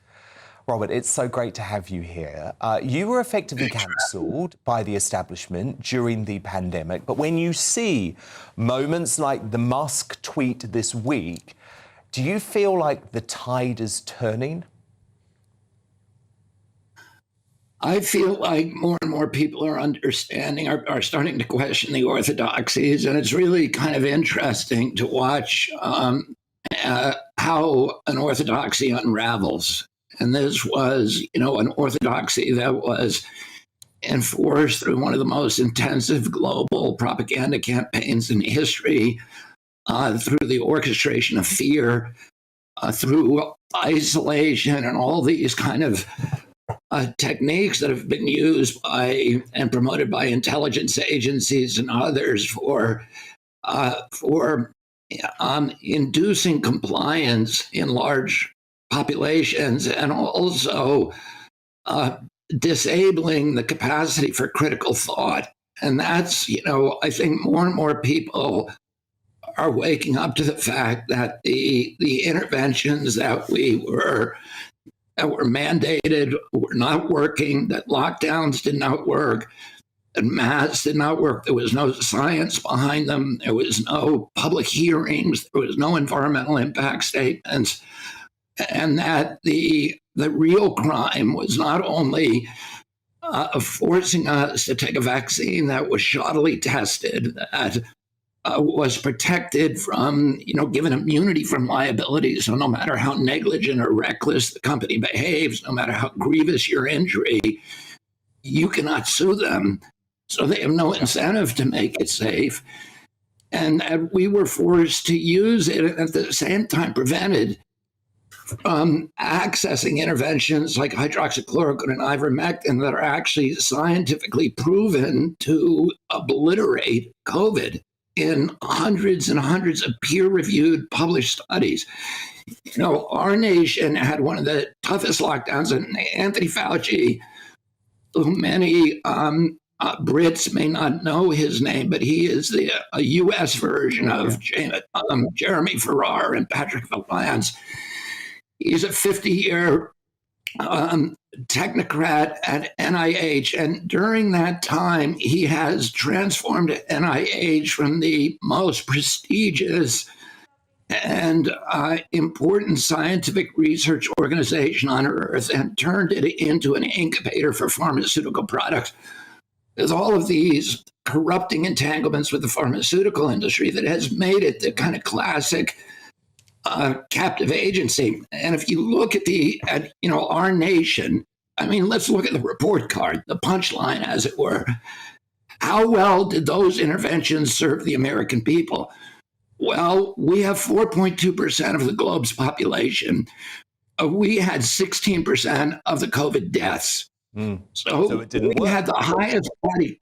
S4: Robert, it's so great to have you here. You were effectively cancelled by the establishment during the pandemic, but when you see moments like the Musk tweet this week, do you feel like the tide is turning?
S3: I feel like more and more people are understanding, are starting to question the orthodoxies, and it's really kind of interesting to watch how an orthodoxy unravels. And this was, an orthodoxy that was enforced through one of the most intensive global propaganda campaigns in history, through the orchestration of fear, through isolation and all these kind of techniques that have been used by and promoted by intelligence agencies and others for inducing compliance in large populations, and also disabling the capacity for critical thought. And that's, I think more and more people are waking up to the fact that the interventions that were mandated were not working, that lockdowns did not work, that masks did not work. There was no science behind them. There was no public hearings. There was no environmental impact statements. And that the real crime was not only forcing us to take a vaccine that was shoddily tested, that was protected from, given immunity from liability. So no matter how negligent or reckless the company behaves, no matter how grievous your injury, you cannot sue them. So they have no incentive to make it safe. And we were forced to use it, and at the same time prevented from accessing interventions like hydroxychloroquine and ivermectin that are actually scientifically proven to obliterate COVID in hundreds and hundreds of peer-reviewed published studies. Our nation had one of the toughest lockdowns, and Anthony Fauci, who many Brits may not know his name, but he is a U.S. version of Jeremy Farrar and Patrick Vallance. He's a 50-year technocrat at NIH, and during that time, he has transformed NIH from the most prestigious and important scientific research organization on Earth and turned it into an incubator for pharmaceutical products. There's all of these corrupting entanglements with the pharmaceutical industry that has made it the kind of classic captive agency. And if you look at our nation, let's look at the report card, the punchline, as it were. How well did those interventions serve the American people? Well, we have 4.2% of the globe's population. We had 16% of the COVID deaths. So it didn't work. Had the highest body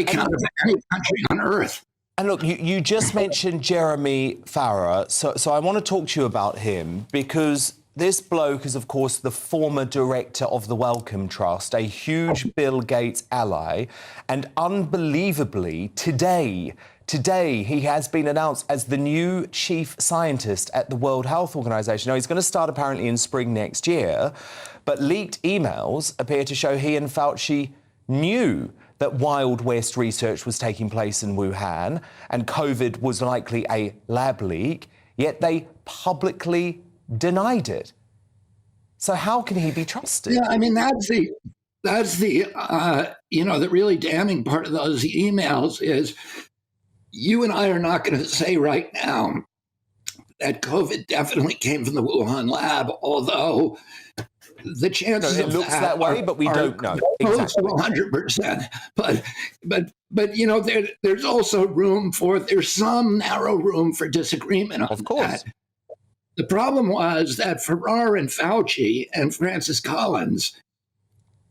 S3: count of any country on Earth.
S4: And look, you just mentioned Jeremy Farrar, so I want to talk to you about him, because this bloke is, of course, the former director of the Wellcome Trust, a huge Bill Gates ally, and unbelievably, today, Today, he has been announced as the new chief scientist at the World Health Organization. Now, he's going to start apparently in spring next year, but leaked emails appear to show he and Fauci knew that Wild West research was taking place in Wuhan and COVID was likely a lab leak, yet they publicly denied it. So how can he be trusted?
S3: Yeah, I mean, that's the the really damning part of those emails is you and I are not going to say right now that COVID definitely came from the Wuhan lab, although the chances
S4: it looks that way, but we don't know exactly
S3: 100%. But there's also there's some narrow room for disagreement on that. The problem was that Farrar and Fauci and Francis Collins,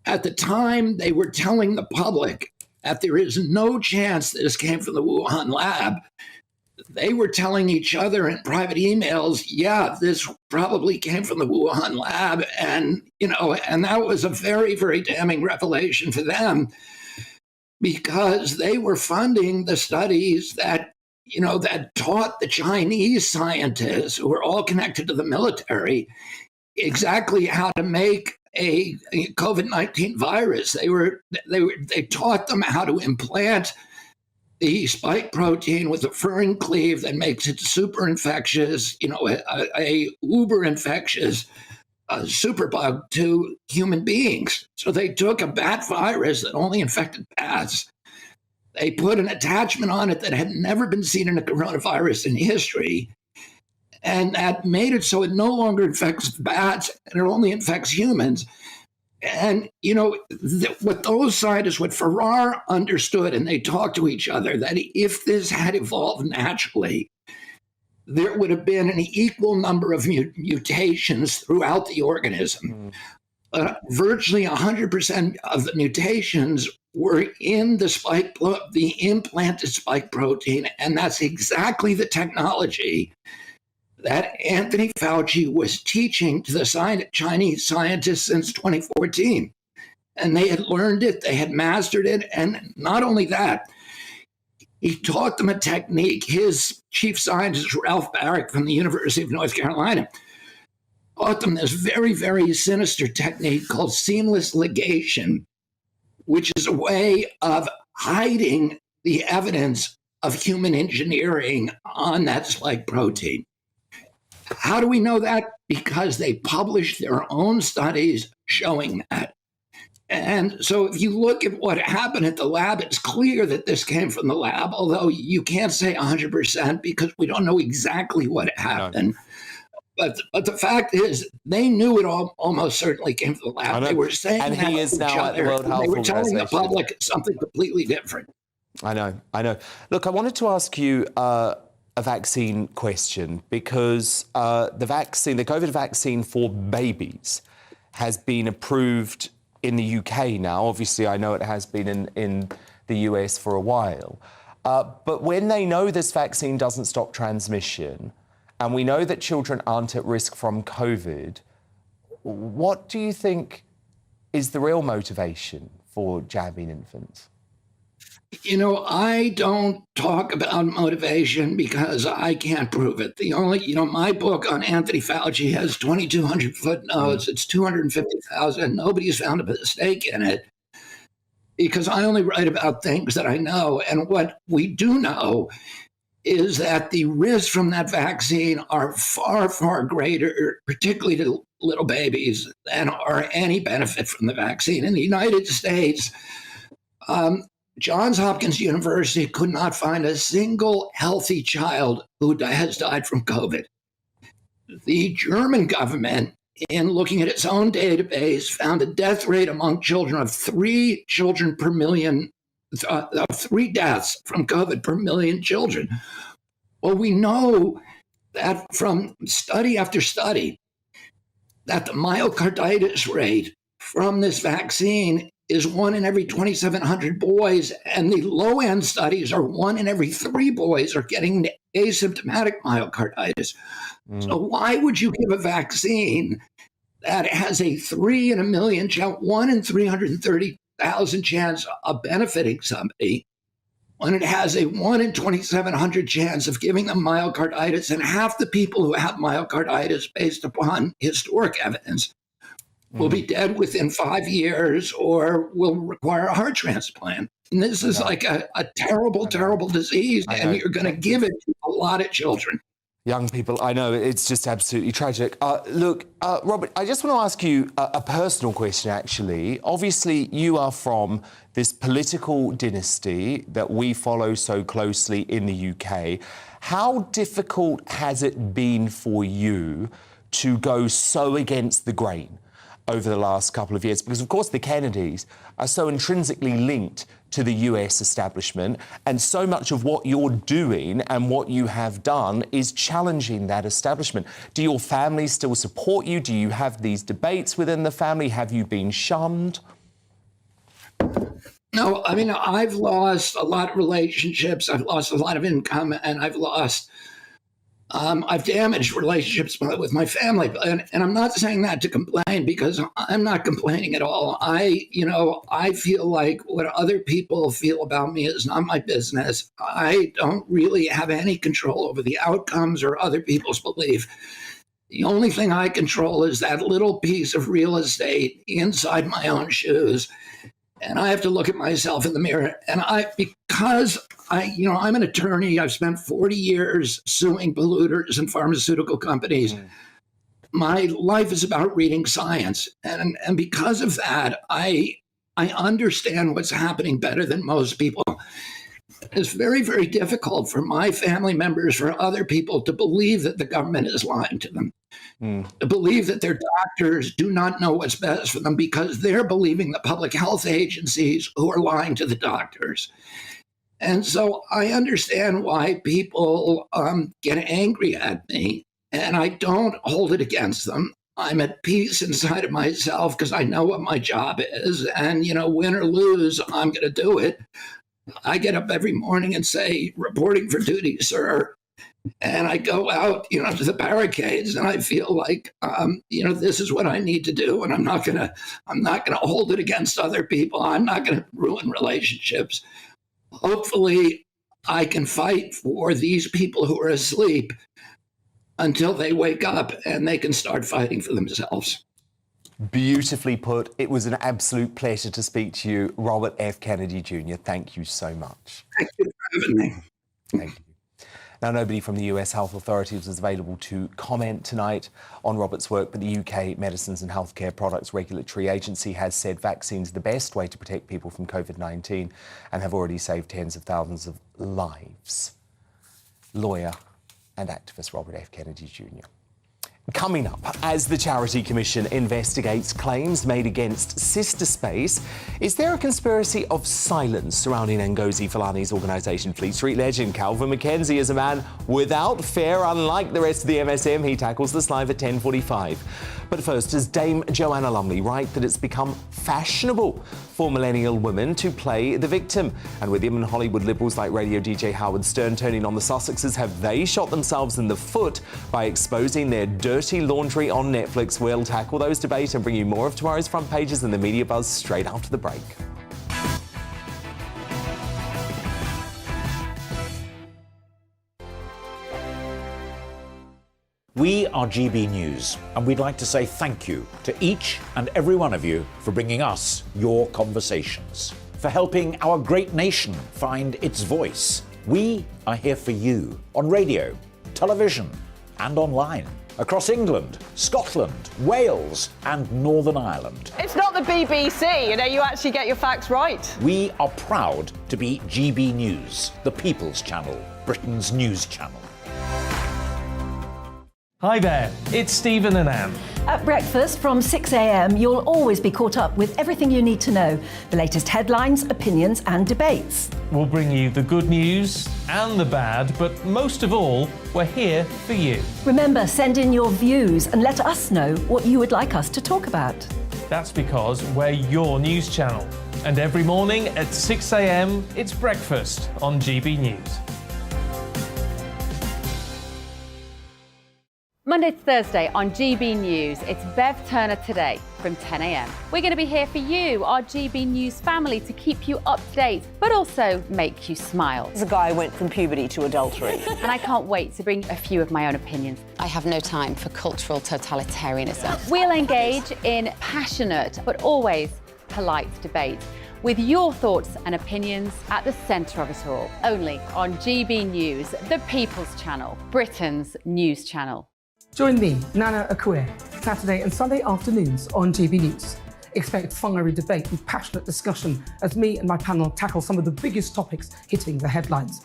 S3: at the time they were telling the public that there is no chance that this came from the Wuhan lab, they were telling each other in private emails, yeah, this probably came from the Wuhan lab. And that was a very, very damning revelation for them, because they were funding the studies that taught the Chinese scientists, who were all connected to the military, exactly how to make a COVID-19 virus. They taught them how to implant the spike protein with a furin cleave that makes it super infectious, a uber infectious superbug to human beings. So they took a bat virus that only infected bats. They put an attachment on it that had never been seen in a coronavirus in history, and that made it so it no longer infects bats and it only infects humans. And, what those scientists, what Farrar understood, and they talked to each other, that if this had evolved naturally, there would have been an equal number of mutations throughout the organism. Virtually 100% of the mutations were in the implanted spike protein, and that's exactly the technology that Anthony Fauci was teaching to the Chinese scientists since 2014. And they had learned it, they had mastered it, and not only that, he taught them a technique. His chief scientist, Ralph Barrick from the University of North Carolina, taught them this very, very sinister technique called seamless ligation, which is a way of hiding the evidence of human engineering on that spike protein. How do we know that? Because they published their own studies showing that. And so if you look at what happened at the lab, it's clear that this came from the lab, although you can't say 100% because we don't know exactly what happened. No. But the fact is, they knew it almost certainly came from the lab. They were saying
S4: and
S3: that
S4: he is
S3: to each
S4: now at the
S3: other.
S4: World Health
S3: They were telling the
S4: Organization.
S3: public something completely different.
S4: I know. Look, I wanted to ask you a vaccine question, because the COVID vaccine for babies has been approved in the UK now. Obviously, I know it has been in the US for a while. But when they know this vaccine doesn't stop transmission, and we know that children aren't at risk from COVID, what do you think is the real motivation for jabbing infants?
S3: I don't talk about motivation because I can't prove it. The only, my book on Anthony Fauci has 2,200 footnotes. It's 250,000. Nobody's found a mistake in it because I only write about things that I know. And what we do know is that the risks from that vaccine are far, far greater, particularly to little babies, than are any benefit from the vaccine. In the United States, Johns Hopkins University could not find a single healthy child who has died from COVID. The German government, in looking at its own database, found a death rate among children of 3 children per million, 3 deaths from COVID per million children. Well, we know that from study after study that the myocarditis rate from this vaccine is 1 in every 2,700 boys, and the low-end studies are 1 in every 3 boys are getting asymptomatic myocarditis. So why would you give a vaccine that has a 3 in a million chance, 1 in 330,000 chance of benefiting somebody, when it has a 1 in 2,700 chance of giving them myocarditis, and half the people who have myocarditis, based upon historic evidence, will be dead within 5 years or will require a heart transplant. And this is like a terrible, terrible disease, and you're going to give it to a lot of children.
S4: Young people, I know, it's just absolutely tragic. Look, Robert, I just want to ask you a personal question, actually. Obviously, you are from this political dynasty that we follow so closely in the UK. How difficult has it been for you to go so against the grain over the last couple of years? Because, of course, the Kennedys are so intrinsically linked to the US establishment, and so much of what you're doing and what you have done is challenging that establishment. Do your family still support you? Do you have these debates within the family? Have you been shunned?
S3: No, I mean, I've lost a lot of relationships, I've lost a lot of income, and I've damaged relationships with my family. And I'm not saying that to complain, because I'm not complaining at all. I feel like what other people feel about me is not my business. I don't really have any control over the outcomes or other people's belief. The only thing I control is that little piece of real estate inside my own shoes. And I have to look at myself in the mirror. And because I'm an attorney, I've spent 40 years suing polluters and pharmaceutical companies. My life is about reading science. And because of that, I understand what's happening better than most people. It's very, very difficult for my family members, for other people, to believe that the government is lying to them, to believe that their doctors do not know what's best for them, because they're believing the public health agencies who are lying to the doctors. And so I understand why people get angry at me, and I don't hold it against them. I'm at peace inside of myself because I know what my job is, and, win or lose, I'm going to do it. I get up every morning and say, "Reporting for duty, sir." And I go out, to the barricades, and I feel like, this is what I need to do. And I'm not going to hold it against other people. I'm not going to ruin relationships. Hopefully I can fight for these people who are asleep until they wake up and they can start fighting for themselves.
S4: Beautifully put. It was an absolute pleasure to speak to you, Robert F. Kennedy Jr. Thank you so much.
S3: Thank you for having me.
S4: Thank you. Now, nobody from the US health authorities was available to comment tonight on Robert's work, but the UK Medicines and Healthcare Products Regulatory Agency has said vaccines are the best way to protect people from COVID-19 and have already saved tens of thousands of lives. Lawyer and activist Robert F. Kennedy Jr. Coming up, as the Charity Commission investigates claims made against Sister Space, is there a conspiracy of silence surrounding Ngozi Fulani's organisation? Fleet Street legend Calvin McKenzie is a man without fear. Unlike the rest of the MSM, he tackles this live at 10:45. But first, does Dame Joanna Lumley write that it's become fashionable for millennial women to play the victim? And with him and Hollywood liberals like radio DJ Howard Stern turning on the Sussexes, have they shot themselves in the foot by exposing their dirty laundry on Netflix? We'll tackle those debates and bring you more of tomorrow's front pages and the media buzz straight after the break.
S6: We are GB News, and we'd like to say thank you to each and every one of you for bringing us your conversations, for helping our great nation find its voice. We are here for you on radio, television, and online, across England, Scotland, Wales, and Northern Ireland.
S8: It's not the BBC, you actually get your facts right.
S6: We are proud to be GB News, the People's Channel, Britain's news channel.
S12: Hi there, it's Stephen and Anne.
S27: At breakfast from 6 a.m, you'll always be caught up with everything you need to know, the latest headlines, opinions and debates.
S12: We'll bring you the good news and the bad, but most of all, we're here for you.
S27: Remember, send in your views and let us know what you would like us to talk about.
S12: That's because we're your news channel. And every morning at 6 a.m, it's breakfast on GB News.
S17: Monday to Thursday on GB News, it's Bev Turner Today from 10 a.m. We're going to be here for you, our GB News family, to keep you up to date, but also make you smile.
S22: The guy went from puberty to adultery.
S17: And I can't wait to bring a few of my own opinions. I have no time for cultural totalitarianism. We'll engage in passionate, but always polite debate, with your thoughts and opinions at the centre of it all. Only on GB News, the People's Channel, Britain's news channel.
S1: Join me, Nana Akue, Saturday and Sunday afternoons on GB News. Expect fiery debate and passionate discussion as me and my panel tackle some of the biggest topics hitting the headlines.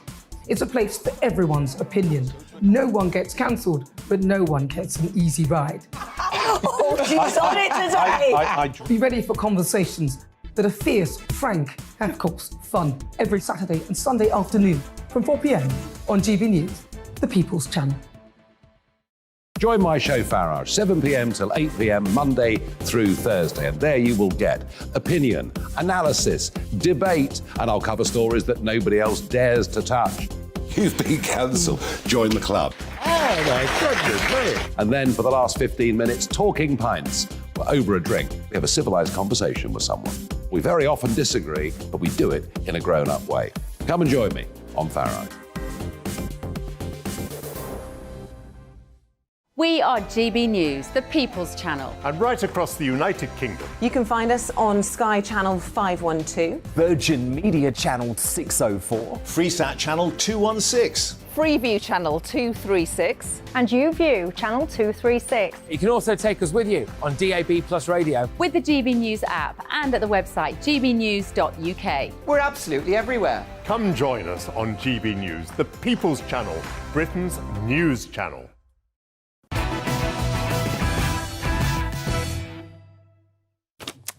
S1: It's a place for everyone's opinion. No one gets cancelled, but no one gets an easy ride.
S22: Oh, she's on it today!
S1: Be ready for conversations that are fierce, frank, and of course, fun. Every Saturday and Sunday afternoon from 4 p.m. on GB News, the People's Channel.
S26: Join my show Farage, 7 p.m. till 8 p.m. Monday through Thursday, and there you will get opinion, analysis, debate, and I'll cover stories that nobody else dares to touch.
S5: You've been cancelled. Join the club.
S26: Oh my goodness me. And then for the last 15 minutes, talking pints. We're over a drink. We have a civilised conversation with someone. We very often disagree, but we do it in a grown-up way. Come and join me on Farage.
S17: We are GB News, the People's Channel.
S11: And right across the United Kingdom.
S22: You can find us on Sky Channel 512.
S4: Virgin Media Channel 604.
S16: Freesat Channel 216.
S22: Freeview Channel 236.
S8: And YouView Channel 236.
S2: You can also take us with you on DAB Plus Radio.
S17: With the GB News app and at the website gbnews.uk.
S28: We're absolutely everywhere.
S11: Come join us on GB News, the People's Channel, Britain's news channel.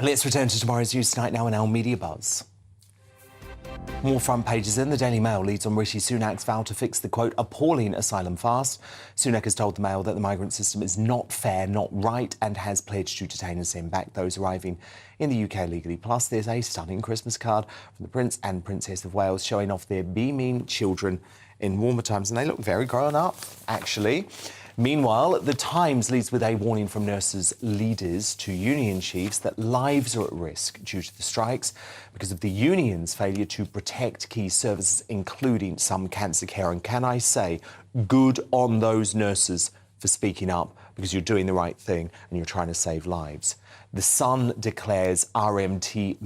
S4: Let's return to tomorrow's news tonight now in our media buzz. More front pages in. The Daily Mail leads on Rishi Sunak's vow to fix the, quote, appalling asylum fast. Sunak has told the Mail that the migrant system is not fair, not right, and has pledged to detain and send back those arriving in the UK legally. Plus, there's a stunning Christmas card from the Prince and Princess of Wales showing off their beaming children in warmer times, and they look very grown up, actually. Meanwhile, The Times leads with a warning from nurses' leaders to union chiefs that lives are at risk due to the strikes because of the union's failure to protect key services, including some cancer care. And can I say, good on those nurses for speaking up, because you're doing the right thing and you're trying to save lives. The Sun declares RMT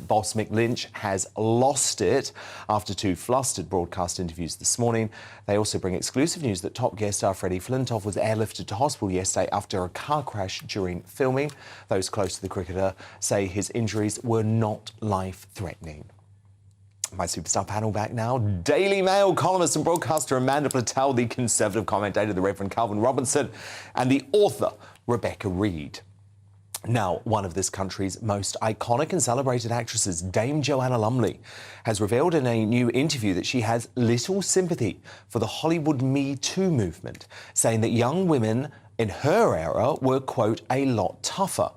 S4: boss Mick Lynch has lost it after two flustered broadcast interviews this morning. They also bring exclusive news that top guest star Freddie Flintoff was airlifted to hospital yesterday after a car crash during filming. Those close to the cricketer say his injuries were not life-threatening. My superstar panel back now. Daily Mail columnist and broadcaster Amanda Platel, the Conservative commentator, the Reverend Calvin Robinson, and the author Rebecca Reid. Now, one of this country's most iconic and celebrated actresses, Dame Joanna Lumley, has revealed in a new interview that she has little sympathy for the Hollywood Me Too movement, saying that young women in her era were, quote, a lot tougher.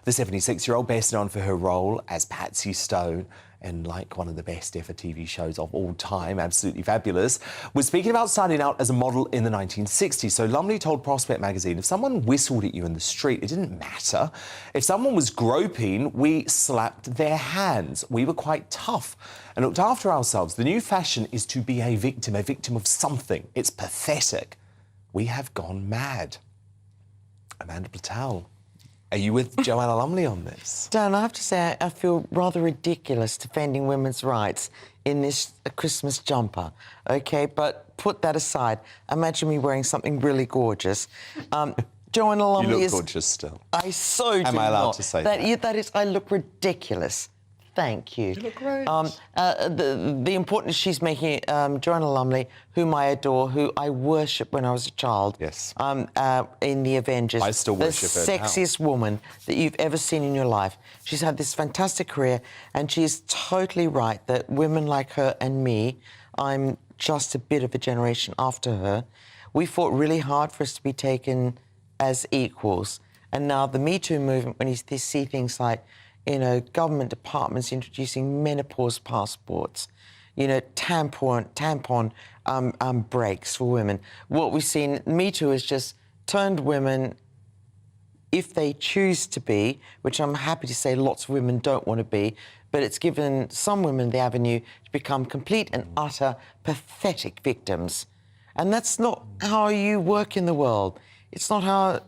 S4: The 76-year-old, best known for her role as Patsy Stone in like one of the best ever TV shows of all time, absolutely fabulous, was speaking about starting out as a model in the 1960s. So Lumley told Prospect magazine, if someone whistled at you in the street, it didn't matter. If someone was groping, we slapped their hands. We were quite tough and looked after ourselves. The new fashion is to be a victim of something. It's pathetic. We have gone mad. Amanda Platel. Are you with Joanna Lumley on this?
S21: Dan, I have to say I feel rather ridiculous defending women's rights in this Christmas jumper, OK? But put that aside, imagine me wearing something really gorgeous. Joanna Lumley
S4: you look gorgeous still.
S21: I so do not.
S4: Am I allowed to say that?
S21: That is, I look ridiculous. Thank you.
S4: You look great.
S21: The importance she's making, Joanna Lumley, whom I adore, who I worshipped when I was a child.
S4: Yes.
S21: In the Avengers.
S4: I still worship her.
S21: The sexiest woman that you've ever seen in your life. She's had this fantastic career, and she's totally right that women like her and me, I'm just a bit of a generation after her, we fought really hard for us to be taken as equals. And now the Me Too movement, when you see things like, you know, government departments introducing menopause passports, you know, tampon breaks for women. What we've seen, Me Too is just turned women, if they choose to be, which I'm happy to say lots of women don't want to be, but it's given some women the avenue to become complete and utter pathetic victims. And that's not how you work in the world. It's not how,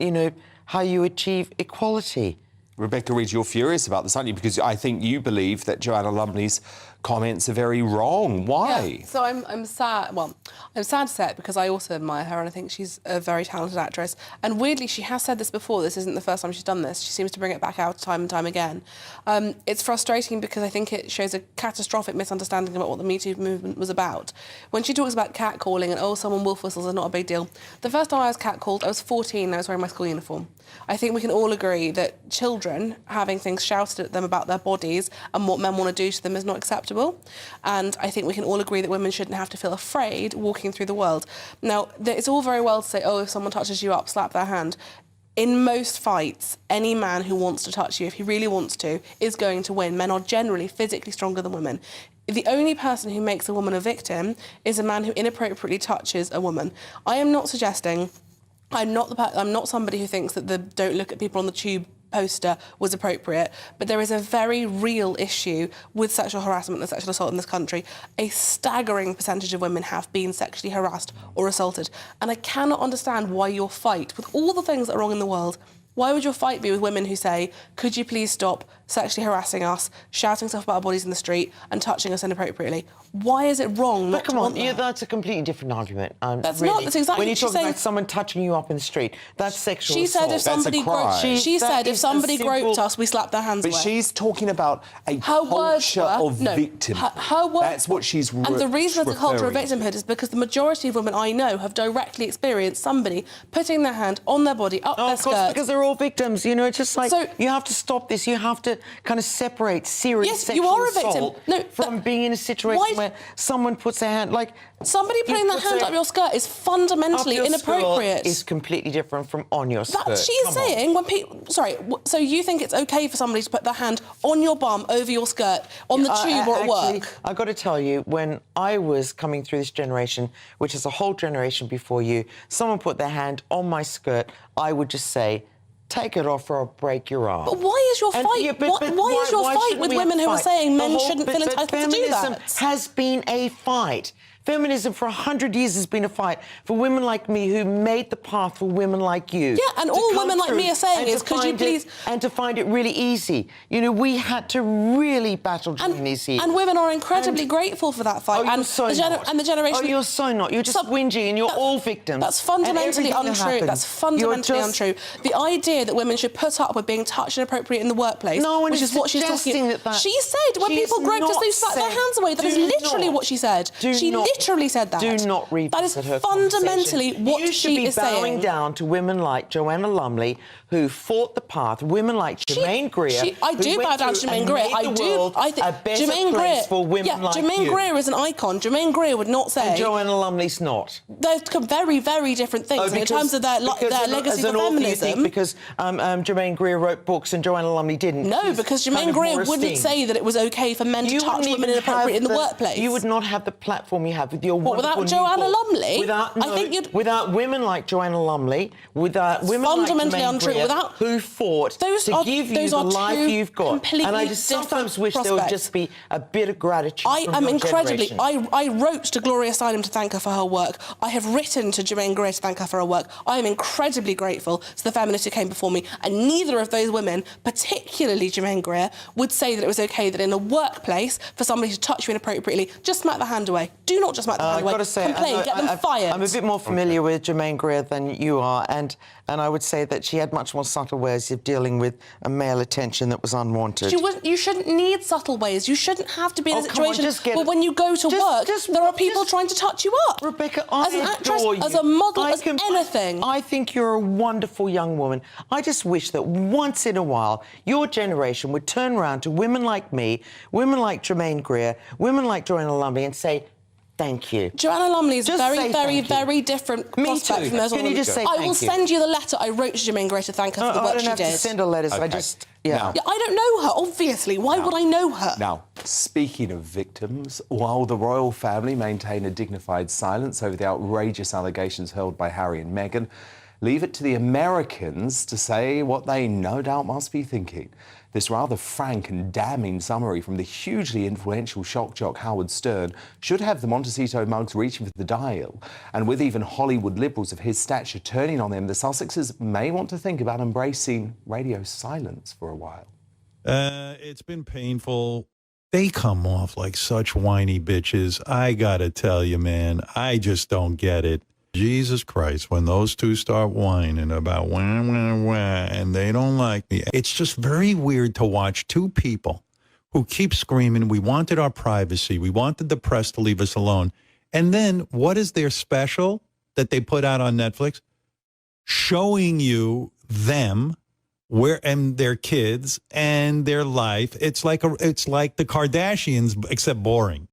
S21: how you achieve equality.
S4: Rebecca Reid, you're furious about this, aren't you? Because I think you believe that Joanna Lumley's comments are very wrong. Why?
S7: Yeah, so I'm sad. Well, I'm sad to say it because I also admire her and I think she's a very talented actress. And weirdly, she has said this before. This isn't the first time she's done this. She seems to bring it back out time and time again. It's frustrating because I think it shows a catastrophic misunderstanding about what the Me Too movement was about. When she talks about catcalling and, oh, someone wolf whistles is not a big deal. The first time I was catcalled, I was 14 and I was wearing my school uniform. I think we can all agree that children having things shouted at them about their bodies and what men want to do to them is not acceptable. And I think we can all agree that women shouldn't have to feel afraid walking through the world. Now, it's all very well to say, oh, if someone touches you up, slap their hand. In most fights, any man who wants to touch you, if he really wants to, is going to win. Men are generally physically stronger than women. The only person who makes a woman a victim is a man who inappropriately touches a woman. I am not suggesting... I'm not somebody who thinks that the "don't look at people on the tube" poster was appropriate, but there is a very real issue with sexual harassment and sexual assault in this country. A staggering percentage of women have been sexually harassed or assaulted, and I cannot understand why your fight, with all the things that are wrong in the world, why would your fight be with women who say, could you please stop sexually harassing us, shouting stuff about our bodies in the street and touching us inappropriately? Why is it wrong not to want that?
S21: That's a completely different argument.
S7: That's
S21: really.
S7: not, that's exactly
S21: when you
S7: what she's
S21: talk
S7: saying.
S21: about someone touching you up in the street, that's sexual
S7: she
S21: assault.
S7: said if somebody if somebody groped us, we slapped their hands away.
S4: But she's talking about a culture of victimhood.
S7: Her words,
S4: that's what she's
S7: and the reason it's a culture of victimhood is because the majority of women I know have directly experienced somebody putting their hand on their body, up their skirt.
S21: Of course, because they're all victims. It's just like, you have to stop this. You have to kind of separate serious sexual assault from being in a situation where someone puts their hand, like...
S7: Somebody putting their hand up your skirt is fundamentally inappropriate.
S21: Is completely different from on your skirt.
S7: That she's saying when people... Sorry, so you think it's OK for somebody to put their hand on your bum, over your skirt, on the tube or at work?
S21: I've got to tell you, when I was coming through this generation, which is a whole generation before you, someone put their hand on my skirt, I would just say, take it off or I'll break your arm.
S7: But why is your fight? Why is your fight with women who are saying men shouldn't feel entitled to do that?
S21: Feminism has been a fight. Feminism for 100 years has been a fight for women like me who made the path for women like you.
S7: Yeah, and all women like me are saying is, could you please...
S21: And to find it really easy. We had to really battle during these years.
S7: And women are incredibly grateful for that fight.
S21: Oh, you're so not.
S7: And the generation...
S21: Oh, you're so not. You're just whingy and you're all victims.
S7: That's fundamentally untrue. That's fundamentally untrue. The idea that women should put up with being touched inappropriately in the workplace, which is what she's talking about. She said when people groped us, they slapped their hands away. That is literally what she said. She literally said that.
S21: Do not revisit her
S7: conversation. That is fundamentally what she is saying.
S21: You should be bowing down to women like Joanna Lumley, who fought the path, women like Germaine Greer.
S7: I do bow down to Germaine Greer. I think
S21: a better place for women like you.
S7: Germaine Greer is an icon. Germaine Greer would not say...
S21: And Joanna Lumley's not.
S7: They're very, very different things in terms of their legacy for feminism.
S21: Because Germaine Greer wrote books and Joanna Lumley didn't.
S7: No, because Germaine Greer wouldn't say that it was OK for men to touch women inappropriately in the workplace.
S21: You would not have the platform you have with your
S7: without Joanna Lumley?
S21: Without women like Joanna Lumley, without women
S7: fundamentally
S21: like
S7: untrue.
S21: Greer, who fought to give you the life you've got. And I just sometimes wish there would just be a bit of gratitude from your generation.
S7: I wrote to Gloria Steinem to thank her for her work. I have written to Germaine Greer to thank her for her work. I am incredibly grateful to the feminists who came before me, and neither of those women, particularly Germaine Greer, would say that it was OK that in a workplace for somebody to touch you inappropriately, just smack the hand away. Do not just smack the hand away. Complain, get them fired.
S21: I'm a bit more familiar with Germaine Greer than you are, and I would say that she had much more subtle ways of dealing with a male attention that was unwanted.
S7: You shouldn't need subtle ways. You shouldn't have to be in a situation where when you go to work, there are people trying to touch you up.
S21: Rebecca,
S7: as an actress, as a model, as anything.
S21: I think you're a wonderful young woman. I just wish that once in a while your generation would turn around to women like me, women like Germaine Greer, women like Joanna Lumley and say, thank you.
S7: Joanna Lumley is very different prospect from those women.
S21: Can you just say
S7: I will send you the letter I wrote to Germaine Greer to thank her for the work she did.
S21: I don't have to send her letters.
S4: Okay.
S21: I just...
S7: I don't know her, obviously. Why would I know her?
S4: Now, speaking of victims, while the royal family maintain a dignified silence over the outrageous allegations hurled by Harry and Meghan, leave it to the Americans to say what they no doubt must be thinking. This rather frank and damning summary from the hugely influential shock jock Howard Stern should have the Montecito mugs reaching for the dial. And with even Hollywood liberals of his stature turning on them, the Sussexes may want to think about embracing radio silence for a while.
S9: It's been painful. They come off like such whiny bitches. I gotta tell you, man, I just don't get it. Jesus Christ, when those two start whining about wah, wah, wah, and they don't like me, it's just very weird to watch two people who keep screaming, we wanted our privacy, we wanted the press to leave us alone. And then what is their special that they put out on Netflix? Showing you them and their kids and their life. It's like the Kardashians, except boring.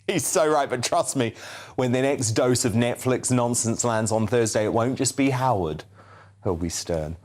S4: He's so right, but trust me, when the next dose of Netflix nonsense lands on Thursday, it won't just be Howard who'll be Stern.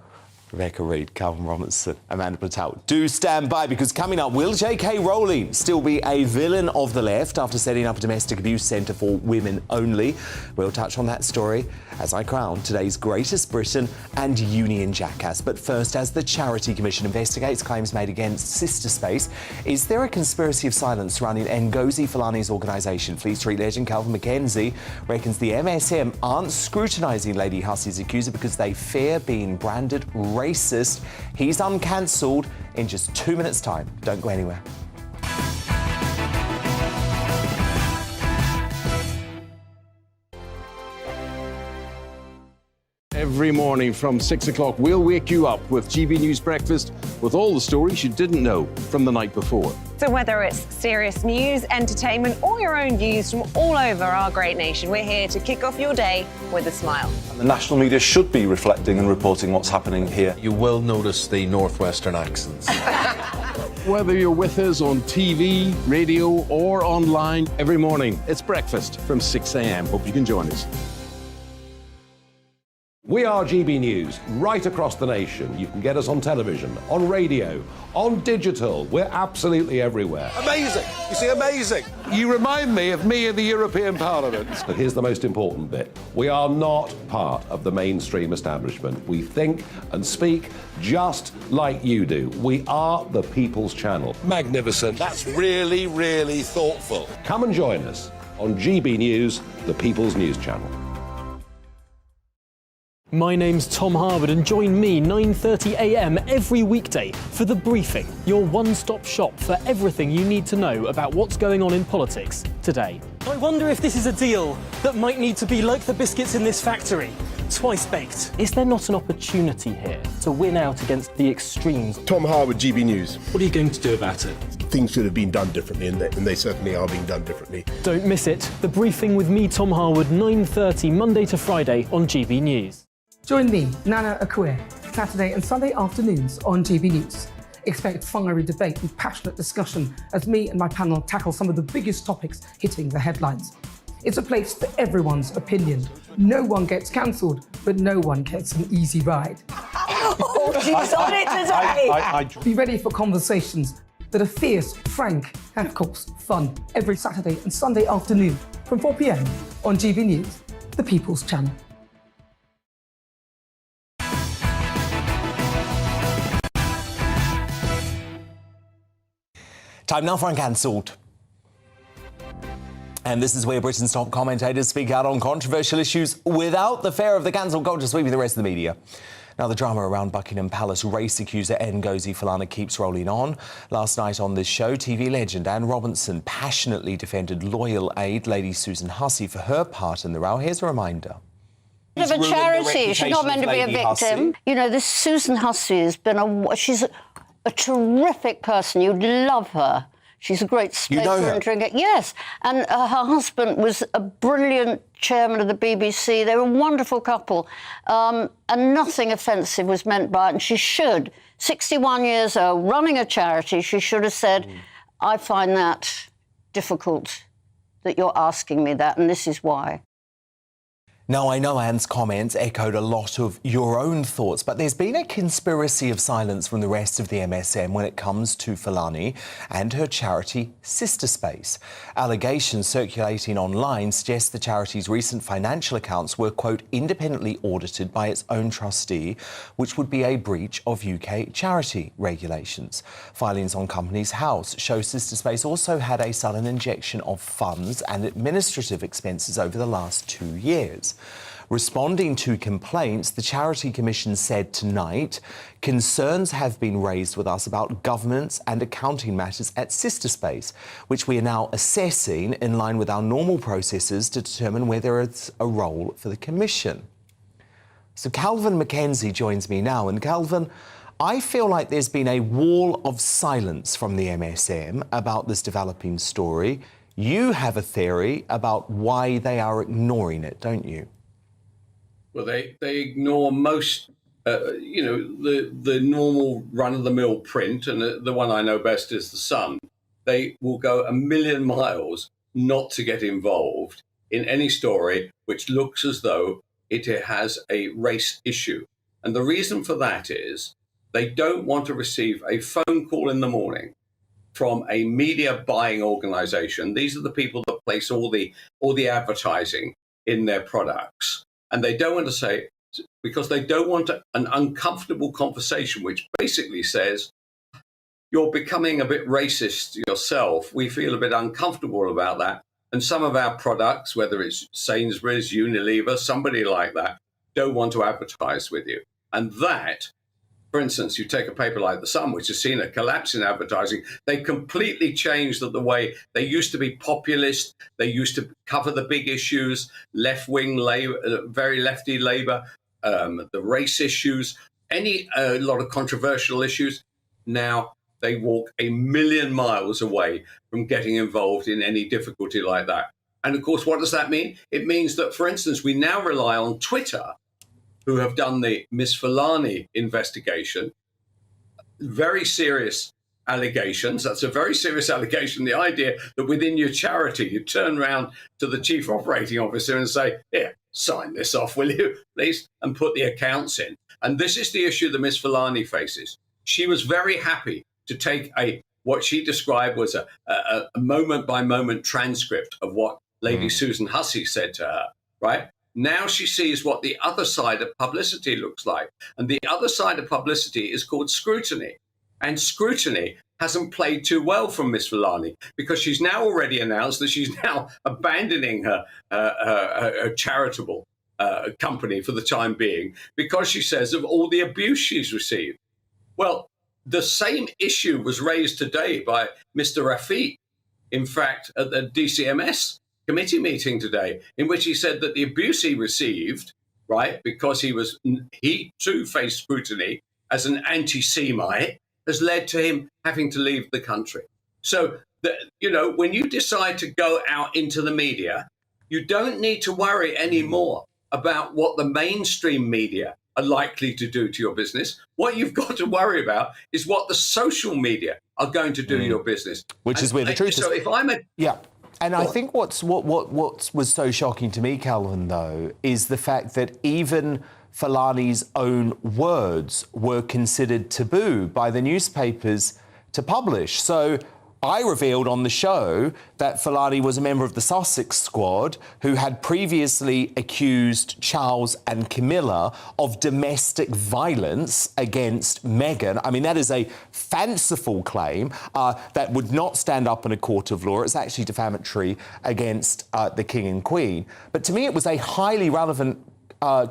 S4: Rebecca Reed, Calvin Robinson, Amanda Platel. Do stand by, because coming up, will J.K. Rowling still be a villain of the left after setting up a domestic abuse centre for women only? We'll touch on that story as I crown today's greatest Britain and union jackass. But first, as the Charity Commission investigates claims made against Sister Space, is there a conspiracy of silence surrounding Ngozi Fulani's organisation? Fleet Street legend Calvin McKenzie reckons the MSM aren't scrutinising Lady Hussey's accuser because they fear being branded racist. He's uncancelled in just 2 minutes' time. Don't go anywhere.
S26: Every morning from 6 o'clock, we'll wake you up with GB News Breakfast with all the stories you didn't know from the night before.
S10: So whether it's serious news, entertainment, or your own views from all over our great nation, we're here to kick off your day with a smile.
S13: And the national media should be reflecting and reporting what's happening here. You will notice the northwestern accents.
S26: Whether you're with us on TV, radio, or online, every morning, it's breakfast from 6 a.m. Hope you can join us. We are GB News, right across the nation. You can get us on television, on radio, on digital. We're absolutely everywhere.
S5: Amazing. You see, amazing.
S26: You remind me of me in the European Parliament. But here's the most important bit. We are not part of the mainstream establishment. We think and speak just like you do. We are the People's Channel.
S5: Magnificent. That's really, really thoughtful.
S26: Come and join us on GB News, the People's News Channel.
S14: My name's Tom Harwood, and join me 9:30 a.m. every weekday for The Briefing, your one-stop shop for everything you need to know about what's going on in politics today. I wonder if this is a deal that might need to be like the biscuits in this factory, twice baked. Is there not an opportunity here to win out against the extremes?
S5: Tom Harwood, GB News.
S14: What are you going to do about it?
S5: Things should have been done differently, and they certainly are being done differently.
S14: Don't miss it. The Briefing with me, Tom Harwood, 9:30 Monday to Friday on GB News.
S1: Join me, Nana Akue, Saturday and Sunday afternoons on GB News. Expect fiery debate and passionate discussion as me and my panel tackle some of the biggest topics hitting the headlines. It's a place for everyone's opinion. No one gets cancelled, but no one gets an easy ride.
S10: Oh, she's on it today!
S1: Be ready for conversations that are fierce, frank, and of course, fun. Every Saturday and Sunday afternoon from 4 p.m. on GB News, the People's Channel.
S4: Time now for Uncancelled. And this is where Britain's top commentators speak out on controversial issues without the fear of the cancel culture sweeping the rest of the media. Now, the drama around Buckingham Palace race accuser Ngozi Fulani keeps rolling on. Last night on this show, TV legend Anne Robinson passionately defended loyal aide Lady Susan Hussey for her part in the row. Here's a reminder.
S15: Of a charity, she's not meant to be a victim. Hussey. You know, this Susan Hussey has been she's a terrific person. You'd love her. She's a great speaker and drinker. Yes, and her husband was a brilliant chairman of the BBC. They were a wonderful couple, and nothing offensive was meant by it. And she should, 61 years old, running a charity, she should have said, I find that difficult, that you're asking me that, and this is why.
S4: Now, I know Anne's comments echoed a lot of your own thoughts, but there's been a conspiracy of silence from the rest of the MSM when it comes to Fulani and her charity Sister Space. Allegations circulating online suggest the charity's recent financial accounts were, quote, independently audited by its own trustee, which would be a breach of UK charity regulations. Filings on Companies House show Sister Space also had a sudden injection of funds and administrative expenses over the last 2 years. Responding to complaints, the Charity Commission said tonight, concerns have been raised with us about governance and accounting matters at Sister Space, which we are now assessing in line with our normal processes to determine whether it's a role for the Commission. So Calvin Mackenzie joins me now. And Calvin, I feel like there's been a wall of silence from the MSM about this developing story. You have a theory about why they are ignoring it, don't you?
S3: Well, they ignore most, the normal run-of-the-mill print, and the one I know best is The Sun. They will go a million miles not to get involved in any story which looks as though it has a race issue. And the reason for that is they don't want to receive a phone call in the morning from a media buying organization. These are the people that place all the advertising in their products. And they don't want to say, because they don't want an uncomfortable conversation, which basically says, you're becoming a bit racist yourself. We feel a bit uncomfortable about that. And some of our products, whether it's Sainsbury's, Unilever, somebody like that, don't want to advertise with you. And that, for instance, you take a paper like The Sun, which has seen a collapse in advertising. They completely changed the way they used to be populist. They used to cover the big issues, left-wing Labour, very lefty Labour, the race issues, a lot of controversial issues. Now they walk a million miles away from getting involved in any difficulty like that. And of course, what does that mean? It means that, for instance, we now rely on Twitter, who have done the Miss Fulani investigation. Very serious allegations. That's a very serious allegation. The idea that within your charity, you turn around to the chief operating officer and say, here, sign this off, will you, please, and put the accounts in. And this is the issue that Miss Fulani faces. She was very happy to take what she described was a moment-by-moment transcript of what Lady Susan Hussey said to her, right? Now she sees what the other side of publicity looks like. And the other side of publicity is called scrutiny. And scrutiny hasn't played too well from Miss Fulani, because she's now already announced that she's now abandoning her charitable company for the time being, because she says of all the abuse she's received. Well, the same issue was raised today by Mr. Rafiq, in fact, at the DCMS committee meeting today, in which he said that the abuse he received, right, because he too faced scrutiny as an anti-Semite, has led to him having to leave the country. So, when you decide to go out into the media, you don't need to worry anymore about what the mainstream media are likely to do to your business. What you've got to worry about is what the social media are going to do to your business.
S4: Which is where the truth is.
S3: So if I'm a...
S4: Yeah. And I think what was so shocking to me, Calvin, though, is the fact that even Fulani's own words were considered taboo by the newspapers to publish. So I revealed on the show that Fulani was a member of the Sussex squad who had previously accused Charles and Camilla of domestic violence against Meghan. I mean, that is a fanciful claim that would not stand up in a court of law. It's actually defamatory against the King and Queen. But to me, it was a highly relevant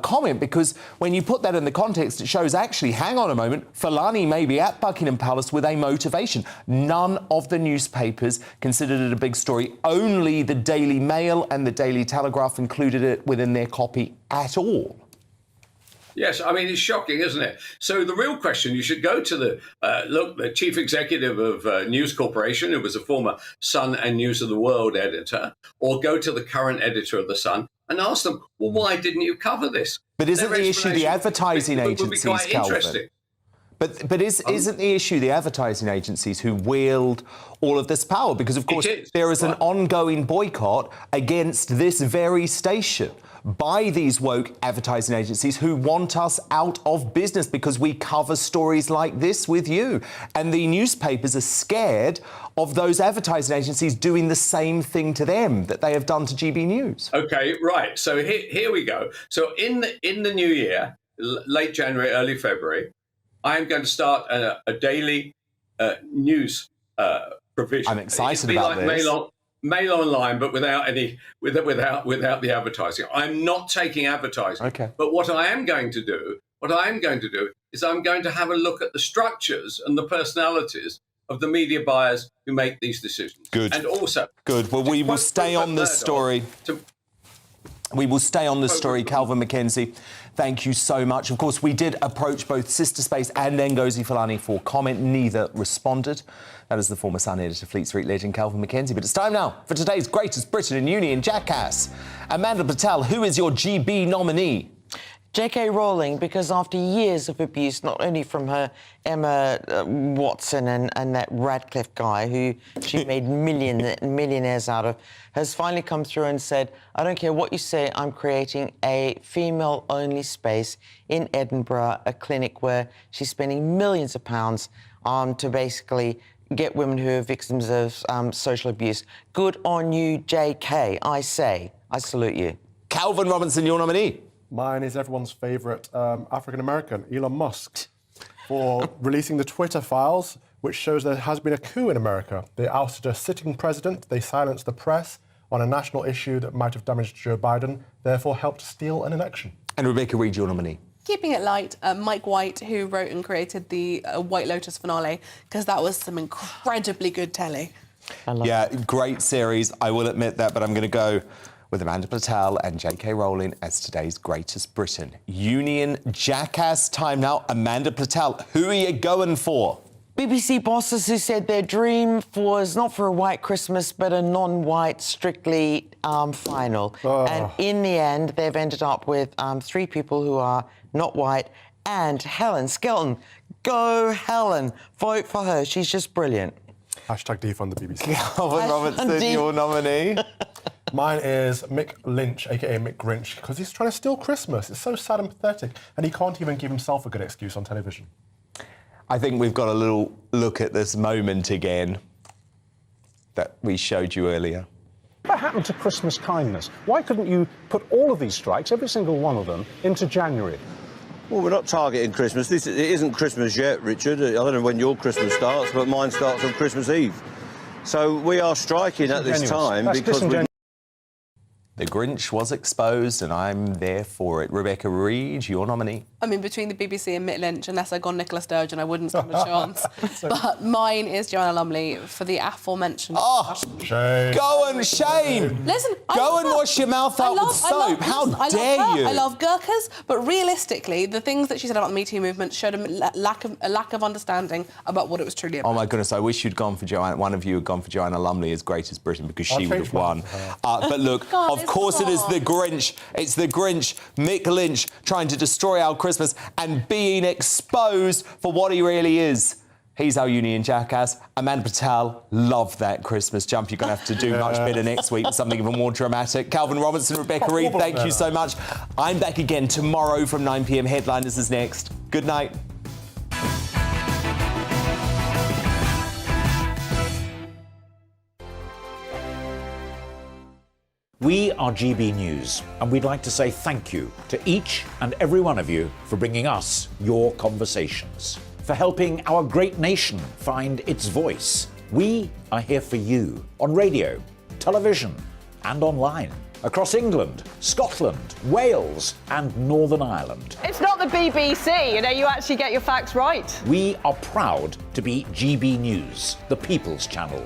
S4: comment, because when you put that in the context, it shows actually, hang on a moment, Fulani may be at Buckingham Palace with a motivation. None of the newspapers considered it a big story. Only the Daily Mail and the Daily Telegraph included it within their copy at all.
S3: Yes, I mean, it's shocking, isn't it? So the real question, you should go to the chief executive of News Corporation, who was a former Sun and News of the World editor, or go to the current editor of The Sun and ask them, well, why didn't you cover this?
S4: But isn't the issue the advertising agencies, Calvin? But isn't the issue the advertising agencies who wield all of this power? Because, of course, there is an ongoing boycott against this very station by these woke advertising agencies who want us out of business because we cover stories like this with you. And the newspapers are scared of those advertising agencies doing the same thing to them that they have done to GB News.
S3: Okay, right. So here we go. So in the new year, late January, early February, I am going to start a daily news provision.
S4: I'm excited about this.
S3: Mail online, but without the advertising. I'm not taking advertising.
S4: Okay.
S3: But what I am going to do is I'm going to have a look at the structures and the personalities of the media buyers who make these decisions.
S4: Good.
S3: And also,
S4: good. Well, we will stay on this story. We will stay on this story, Calvin McKenzie. Thank you so much. Of course, we did approach both Sister Space and Ngozi Fulani for comment. Neither responded. That is the former Sun editor, Fleet Street legend Calvin McKenzie. But it's time now for today's Greatest Britain and Union Jackass. Amanda Patel, who is your GB nominee?
S21: J.K. Rowling, because after years of abuse, not only from her Emma Watson and that Radcliffe guy who she made millionaires out of, has finally come through and said, I don't care what you say, I'm creating a female-only space in Edinburgh, a clinic where she's spending millions of pounds to basically get women who are victims of social abuse. Good on you, J.K., I say. I salute you.
S4: Calvin Robinson, your nominee.
S6: Mine is everyone's favourite African-American, Elon Musk, for releasing the Twitter files, which shows there has been a coup in America. They ousted a sitting president, they silenced the press on a national issue that might have damaged Joe Biden, therefore helped steal an election.
S4: And Rebecca Reid, your nominee.
S7: Keeping it light, Mike White, who wrote and created the White Lotus finale, because that was some incredibly good telly.
S4: Yeah, great series, I will admit that, but I'm going to go with Amanda Patel and J.K. Rowling as today's Greatest Britain Union Jackass time now. Amanda Patel, who are you going for?
S21: BBC bosses who said their dream was not for a white Christmas, but a non-white, strictly final. And in the end, they've ended up with 3 people who are not white and Helen Skelton. Go, Helen. Vote for her. She's just brilliant.
S6: Hashtag defund the BBC.
S4: Calvin Robertson, your nominee.
S6: Mine is Mick Lynch, a.k.a. Mick Grinch, because he's trying to steal Christmas. It's so sad and pathetic, and he can't even give himself a good excuse on television.
S4: I think we've got a little look at this moment again that we showed you earlier.
S11: What happened to Christmas kindness? Why couldn't you put all of these strikes, every single one of them, into January?
S18: Well, we're not targeting Christmas. It isn't Christmas yet, Richard. I don't know when your Christmas starts, but mine starts on Christmas Eve. So we are striking at this time because we...
S4: The Grinch was exposed, and I'm there for it. Rebecca Reid, your nominee.
S7: I mean, between the BBC and Mick Lynch, unless I'd gone Nicola Sturgeon, I wouldn't stand a chance. But mine is Joanna Lumley for the aforementioned...
S6: Shame.
S4: Go and shame!
S7: Listen,
S4: go and wash your mouth out with soap. How dare you?
S7: I love Gurkhas, but realistically, the things that she said about the Me Too movement showed a lack of understanding about what it was truly about.
S4: Oh, my goodness, I wish you'd gone for Joanna. One of you had gone for Joanna Lumley as Greatest Britain because she would have won. But look, of course it is the Grinch. It's the Grinch, Mick Lynch, trying to destroy our Christmas and being exposed for what he really is. He's our Union Jackass. Amanda Patel, love that Christmas jump. You're going to have to do much better next week with something even more dramatic. Calvin Robinson, Rebecca Reid, thank you so much. I'm back again tomorrow from 9 p.m. Headliners is next. Good night.
S19: We are GB News, and we'd like to say thank you to each and every one of you for bringing us your conversations, for helping our great nation find its voice. We are here for you on radio, television, and online, across England, Scotland, Wales, and Northern Ireland.
S8: It's not the BBC, you actually get your facts right.
S19: We are proud to be GB News, the People's Channel.